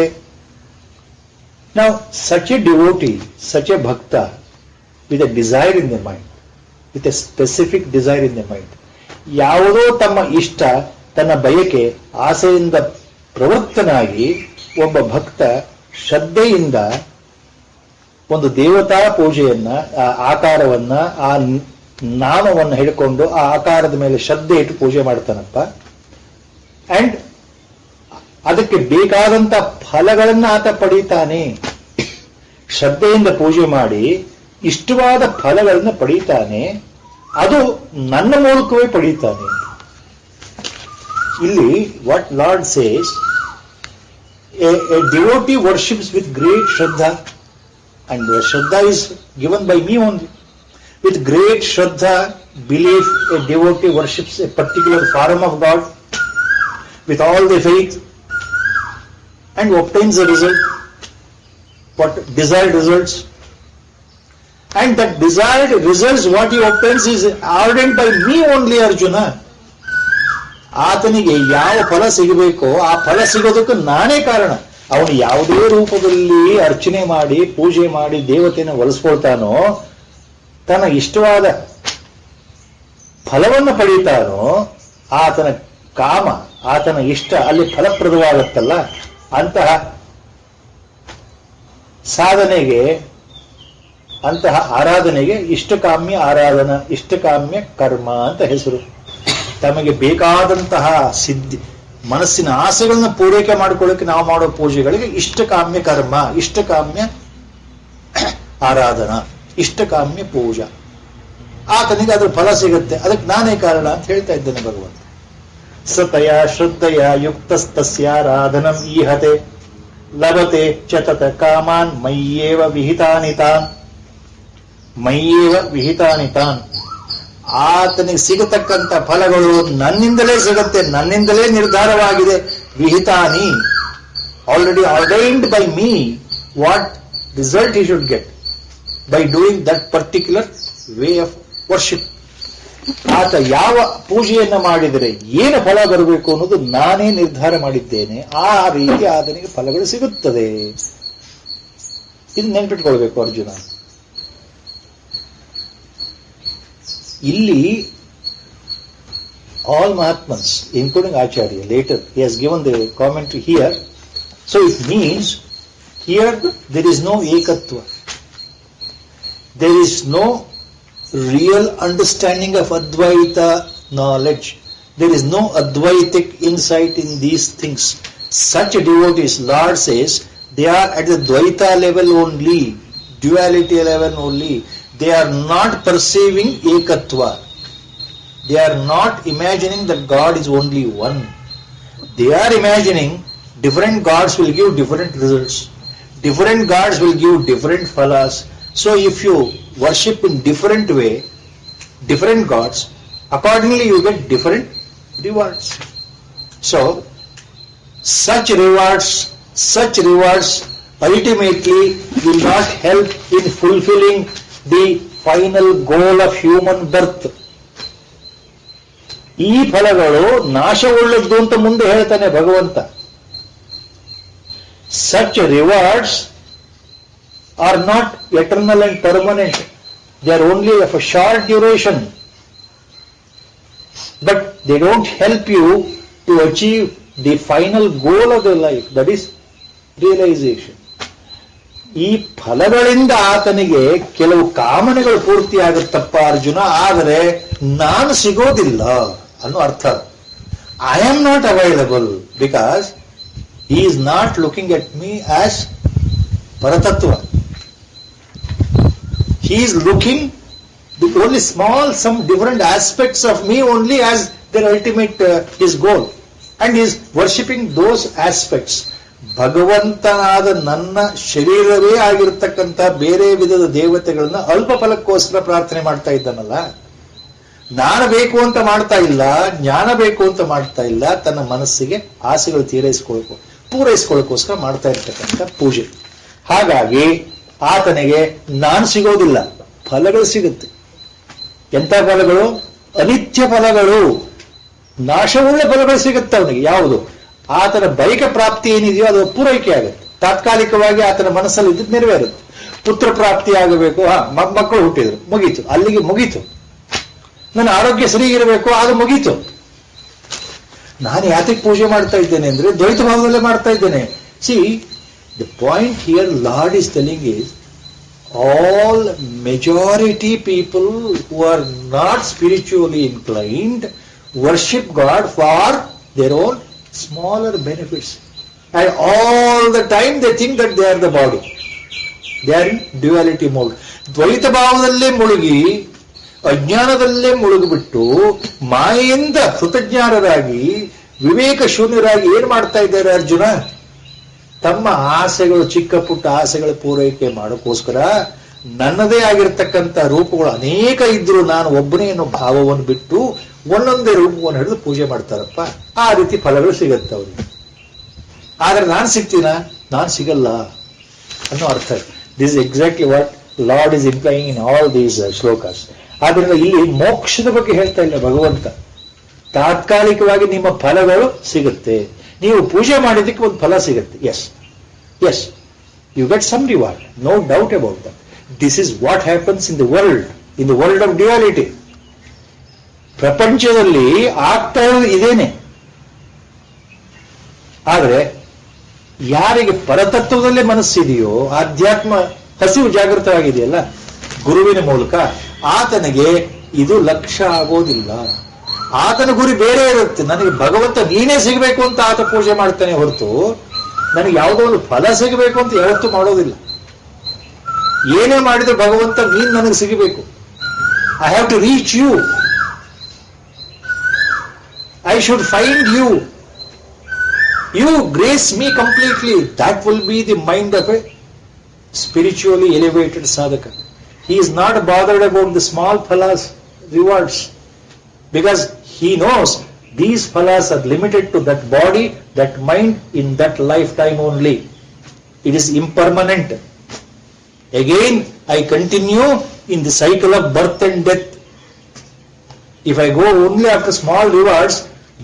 Now, such a devotee, such a bhakta, with a desire in the mind, with a specific desire in the mind, ಯಾವುದೋ ತಮ್ಮ ಇಷ್ಟ, ತನ್ನ ಬಯಕೆ, ಆಸೆಯಿಂದ ಪ್ರವೃತ್ತನಾಗಿ ಒಬ್ಬ ಭಕ್ತ ಶ್ರದ್ಧೆಯಿಂದ ಒಂದು ದೇವತಾ ಪೂಜೆಯನ್ನ, ಆ ಆಕಾರವನ್ನ, ಆ ನಾಮವನ್ನು ಹಿಡ್ಕೊಂಡು ಆ ಆಕಾರದ ಮೇಲೆ ಶ್ರದ್ಧೆ ಇಟ್ಟು ಪೂಜೆ ಮಾಡ್ತಾನಪ್ಪ. ಅಂಡ್ ಅದಕ್ಕೆ ಬೇಕಾದಂತ ಫಲಗಳನ್ನ ಆತ ಪಡೀತಾನೆ. ಶ್ರದ್ಧೆಯಿಂದ ಪೂಜೆ ಮಾಡಿ ಇಷ್ಟವಾದ ಫಲಗಳನ್ನು ಪಡೀತಾನೆ, ಅದು ನನ್ನ ಮೂಲಕವೇ ಪಡೀತಾನೆ. ಇಲ್ಲಿ what lord says, a devotee worships with great Shraddha, and the Shraddha is given by me only. With great Shraddha, belief, a devotee worships a particular form of God with all the faith and obtains the result, what desired results. And that desired results, what he obtains, is ordained by me only, Arjuna. ಆತನಿಗೆ ಯಾವ ಫಲ ಸಿಗಬೇಕೋ ಆ ಫಲ ಸಿಗೋದಕ್ಕೆ ನಾನೇ ಕಾರಣ. ಅವನು ಯಾವುದೇ ರೂಪದಲ್ಲಿ ಅರ್ಚನೆ ಮಾಡಿ ಪೂಜೆ ಮಾಡಿ ದೇವತೆಯನ್ನು ಒಲಿಸ್ಕೊಳ್ತಾನೋ, ತನ್ನ ಇಷ್ಟವಾದ ಫಲವನ್ನು ಪಡೀತಾನೋ, ಆತನ ಕಾಮ, ಆತನ ಇಷ್ಟ ಅಲ್ಲಿ ಫಲಪ್ರದವಾಗುತ್ತಲ್ಲ, ಅಂತಹ ಸಾಧನೆಗೆ, ಅಂತಹ ಆರಾಧನೆಗೆ ಇಷ್ಟಕಾಮ್ಯ ಆರಾಧನಾ, ಇಷ್ಟಕಾಮ್ಯ ಕರ್ಮ ಅಂತ ಹೆಸರು. ತಮಗೆ ಬೇಕಾದಂತಹ ಸಿದ್ಧಿ, ಮನಸ್ಸಿನ ಆಸೆಗಳನ್ನ ಪೂರೈಕೆ ಮಾಡಿಕೊಳ್ಳಕ್ಕೆ ನಾವು ಮಾಡೋ ಪೂಜೆಗಳಿಗೆ ಇಷ್ಟಕಾಮ್ಯ ಕರ್ಮ, ಇಷ್ಟಕಾಮ್ಯ ಆರಾಧನಾ, ಇಷ್ಟಕಾಮ್ಯ ಪೂಜಾ. ಆತನಿಗೆ ಅದ್ರ ಫಲ ಸಿಗುತ್ತೆ, ಅದಕ್ಕೆ ನಾನೇ ಕಾರಣ ಅಂತ ಹೇಳ್ತಾ ಇದ್ದೇನೆ ಭಗವಂತ. ಸತಯ ಶ್ರದ್ಧೆಯ ಯುಕ್ತಸ್ತಸ್ಯಾರಾಧನಂ ಈಹತೆ ಲಭತೆ ಚತತ ಕಾಮಾನ್ ಮಯ್ಯೇವ ವಿಹಿತಾನಿತಾನ್, ಮಯ್ಯೇವ ವಿಹಿತಾನಿತಾನ್. ಆತನಿಗೆ ಸಿಗತಕ್ಕಂಥ ಫಲಗಳು ನನ್ನಿಂದಲೇ ಸಿಗುತ್ತೆ, ನನ್ನಿಂದಲೇ ನಿರ್ಧಾರವಾಗಿದೆ. ವಿಹಿತಾನಿ, already ordained by me what result he should get by doing that particular way of worship. ಆತ ಯಾವ ಪೂಜೆಯನ್ನ ಮಾಡಿದರೆ ಏನು ಫಲ ಬರಬೇಕು ಅನ್ನೋದು ನಾನೇ ನಿರ್ಧಾರ ಮಾಡಿದ್ದೇನೆ. ಆ ರೀತಿ ಆತನಿಗೆ ಫಲಗಳು ಸಿಗುತ್ತದೆ. ಇದು ನೆನಪಿಟ್ಕೊಳ್ಬೇಕು ಅರ್ಜುನ. ಇಲ್ಲಿ all Mahatmans, including Acharya, later he has given the commentary here. So it means here there is no ekatva, there is no real understanding of Advaita knowledge, there is no Advaitic insight in these things. Such devotees, Lord says, they are at the Dvaita level only, duality level only. They are not perceiving ekatva. They are not imagining that God is only one. They are imagining different gods will give different results. Different gods will give different phalas. So if you worship in different way, different gods, accordingly you get different rewards. So such rewards ultimately will not help in fulfilling the final goal of human birth. ಈ ಫಲಗಳು ನಾಶವುಳ್ಳದ್ದು ಅಂತ ಮುಂದೆ ಹೇಳ್ತಾನೆ ಭಗವಂತ. Such rewards are not eternal and permanent. They are only of a short duration. But they don't help you to achieve the final goal of the life, that is realization. ಈ ಫಲಗಳಿಂದ ಆತನಿಗೆ ಕೆಲವು ಕಾಮನೆಗಳು ಪೂರ್ತಿಯಾಗುತ್ತಪ್ಪ ಅರ್ಜುನ, ಆದರೆ ನಾನು ಸಿಗೋದಿಲ್ಲ ಅನ್ನೋ ಅರ್ಥ. I am not available because he is not looking at me as Paratattva. He is looking the only some different aspects of me only as their ultimate his goal, and he is worshipping those aspects. ಭಗವಂತನಾದ ನನ್ನ ಶರೀರವೇ ಆಗಿರತಕ್ಕಂಥ ಬೇರೆ ವಿಧದ ದೇವತೆಗಳನ್ನ ಅಲ್ಪ ಫಲಕ್ಕೋಸ್ಕರ ಪ್ರಾರ್ಥನೆ ಮಾಡ್ತಾ ಇದ್ದಾನಲ್ಲ. ನಾನು ಬೇಕು ಅಂತ ಮಾಡ್ತಾ ಇಲ್ಲ, ಜ್ಞಾನ ಬೇಕು ಅಂತ ಮಾಡ್ತಾ ಇಲ್ಲ, ತನ್ನ ಮನಸ್ಸಿಗೆ ಆಸೆಗಳು ಪೂರೈಸ್ಕೊಳ್ಳೋಕ್ಕೋಸ್ಕರ ಮಾಡ್ತಾ ಇರ್ತಕ್ಕಂಥ ಪೂಜೆ. ಹಾಗಾಗಿ ಆತನಿಗೆ ನಾನು ಸಿಗೋದಿಲ್ಲ, ಫಲಗಳು ಸಿಗುತ್ತೆ. ಎಂಥ ಫಲಗಳು? ಅನಿತ್ಯ ಫಲಗಳು, ನಾಶವುಳ್ಳ ಫಲಗಳು ಸಿಗುತ್ತೆ ಅವನಿಗೆ. ಯಾವುದು? ಆತನ ಬೈಕ ಪ್ರಾಪ್ತಿ ಏನಿದೆಯೋ ಅದು ಪೂರೈಕೆ ಆಗುತ್ತೆ, ತಾತ್ಕಾಲಿಕವಾಗಿ ಆತನ ಮನಸ್ಸಲ್ಲಿ ಇದ್ದು ನೆರವೇರುತ್ತೆ. ಪುತ್ರ ಪ್ರಾಪ್ತಿ ಆಗಬೇಕು, ಮಕ್ಕಳು ಹುಟ್ಟಿದ್ರು, ಮುಗೀತು, ಅಲ್ಲಿಗೆ ಮುಗೀತು. ನನ್ನ ಆರೋಗ್ಯ ಸರಿ ಇರಬೇಕು, ಅದು ಮುಗೀತು. ನಾನು ಯಾತಕ್ಕೆ ಪೂಜೆ ಮಾಡ್ತಾ ಇದ್ದೇನೆ ಅಂದ್ರೆ ದ್ವೈತ ಭಾವದಲ್ಲೇ ಮಾಡ್ತಾ ಇದ್ದೇನೆ. C, the point here lord is telling is, all majority people who are not spiritually inclined worship God for their own smaller benefits, and all the time they think that they are the body. They are in duality mode. ದ್ವೈತ ಭಾವದಲ್ಲೇ ಮುಳುಗಿ ಅಜ್ಞಾನದಲ್ಲೇ ಮುಳುಗಿಬಿಟ್ಟು ಮಾಯೆಯಿಂದ ಕೃತಜ್ಞಾನರಾಗಿ ವಿವೇಕ ಶೂನ್ಯರಾಗಿ ಏನ್ ಮಾಡ್ತಾ ಇದ್ದಾರೆ ಅರ್ಜುನ? ತಮ್ಮ ಆಸೆಗಳು, ಚಿಕ್ಕ ಪುಟ್ಟ ಆಸೆಗಳ ಪೂರೈಕೆ ಮಾಡೋಕ್ಕೋಸ್ಕರ ನನ್ನದೇ ಆಗಿರ್ತಕ್ಕಂಥ ರೂಪಗಳು ಅನೇಕ ಇದ್ರು ನಾನು ಒಬ್ಬನೇ ಅನ್ನೋ ಭಾವವನ್ನು ಬಿಟ್ಟು ಒಂದೊಂದೇ ರೂಪವನ್ನು ಹಿಡಿದು ಪೂಜೆ ಮಾಡ್ತಾರಪ್ಪ. ಆ ರೀತಿ ಫಲಗಳು ಸಿಗತ್ತೆ ಅವ್ರಿಗೆ. ಆದ್ರೆ ನಾನು ಸಿಗ್ತೀನ? ನಾನು ಸಿಗಲ್ಲ ಅನ್ನೋ ಅರ್ಥ. This is exactly what lord is implying in all these shlokas. ಆದ್ರಿಂದ ಇಲ್ಲಿ ಮೋಕ್ಷದ ಬಗ್ಗೆ ಹೇಳ್ತಾ ಇಲ್ಲ ಭಗವಂತ. ತಾತ್ಕಾಲಿಕವಾಗಿ ನಿಮ್ಮ ಫಲಗಳು ಸಿಗುತ್ತೆ. ನೀವು ಪೂಜೆ ಮಾಡಿದ್ದಕ್ಕೆ ಒಂದು ಫಲ ಸಿಗುತ್ತೆ. Yes you get some reward, no doubt about that. This is what happens in the world of duality. ಪ್ರಪಂಚದಲ್ಲಿ ಆಗ್ತಾ ಇರೋದು ಇದೇನೆ. ಆದರೆ ಯಾರಿಗೆ ಪರತತ್ವದಲ್ಲೇ ಮನಸ್ಸಿದೆಯೋ, ಆಧ್ಯಾತ್ಮ ಹಸಿವು ಜಾಗೃತವಾಗಿದೆಯಲ್ಲ ಗುರುವಿನ ಮೂಲಕ, ಆತನಿಗೆ ಇದು ಲಕ್ಷ್ಯ ಆಗೋದಿಲ್ಲ. ಆತನ ಗುರಿ ಬೇರೆ ಇರುತ್ತೆ. ನನಗೆ ಭಗವಂತ ನೀನೇ ಸಿಗಬೇಕು ಅಂತ ಆತ ಪೂಜೆ ಮಾಡ್ತಾನೆ ಹೊರತು ನನಗೆ ಯಾವುದೋ ಒಂದು ಫಲ ಸಿಗಬೇಕು ಅಂತ ಯಾವತ್ತೂ ಮಾಡೋದಿಲ್ಲ. ಏನೇ ಮಾಡಿದ್ರೆ ಭಗವಂತ ನೀನ್ ನನಗೆ ಸಿಗಬೇಕು. I have to reach you, I should find you, you grace me completely. That will be the mind of a spiritually elevated sadhaka. He is not bothered about the small phalas, rewards, because he knows these phalas are limited to that body, that mind, in that lifetime only. It is impermanent. Again, I continue in the cycle of birth and death. If I go only after small rewards,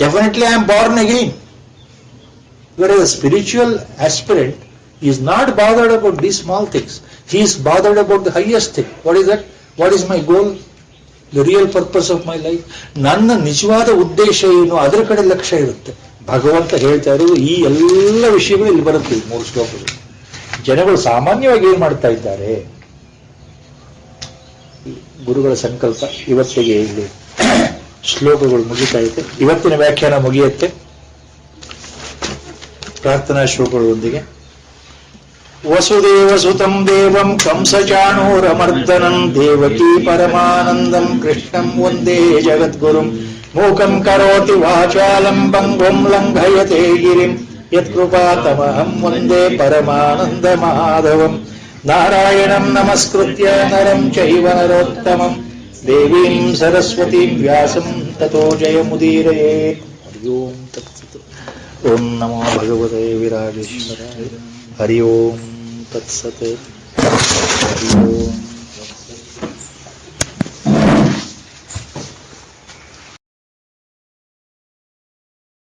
definitely I am born again. Whereas a spiritual aspirant is not bothered about these small things. He is bothered about the highest thing. What is that? What is my goal? The real purpose of my life. ನನ್ನ ನಿಜವಾದ ಉದ್ದೇಶ ಏನು, ಅದರ ಕಡೆ ಲಕ್ಷ್ಯ ಇರುತ್ತೆ. ಭಗವಂತ ಹೇಳ್ತಾ ಇರೋದು ಈ ಎಲ್ಲ ವಿಷಯಗಳು ಇಲ್ಲಿ ಬರುತ್ತೆ. 3 ಶ್ಲೋಕಗಳು. ಜನಗಳು ಸಾಮಾನ್ಯವಾಗಿ ಏನ್ ಮಾಡ್ತಾ ಇದ್ದಾರೆ? ಗುರುಗಳ ಸಂಕಲ್ಪ ಇವತ್ತಿಗೆ ಇಲ್ಲಿ ಶ್ಲೋಕಗಳು ಮುಗಿತಾ ಇದೆ. ಇವತ್ತಿನ ವ್ಯಾಖ್ಯಾನ ಮುಗಿಯುತ್ತೆ ಪ್ರಾರ್ಥನಾ ಶ್ಲೋಕಗಳೊಂದಿಗೆ. ವಸುದೇವ ಸುತಂ ದೇವಂ ಕಂಸಚಾಣೂರಮರ್ದನಂ ದೇವಕೀ ಪರಮಾನಂದಂ ಕೃಷ್ಣಂ ವಂದೇ ಜಗದ್ಗುರುಂ ಮೂಕಂ ಕರೋತಿ ವಾಚಾಲಂ ಪಂಗುಂ ಲಂಘಯತೆ ಗಿರಿಂ ಯತ್ಕೃಪಾತಮಹಂ ವಂದೇ ಪರಮಾನಂದ ಮಾಧವಂ ನಾರಾಯಣಂ ನಮಸ್ಕೃತ್ಯ ನರಂ ಚೈವ ನರೋತ್ತಮಂ ದೇವೀಂ ಸರಸ್ವತೀಂ ವ್ಯಾಸಂ ತತೋ ಜಯಮುದೀರಯೇತ್. ಹರಿ ಓಂ ತತ್ಸತ್. ಓಂ ನಮೋ ಭಗವತೆ ವಿರಾಜೇಶ್ವರಾಯ. ಹರಿ ಓಂ ತತ್ಸತ್. ಹರಿ ಓಂ.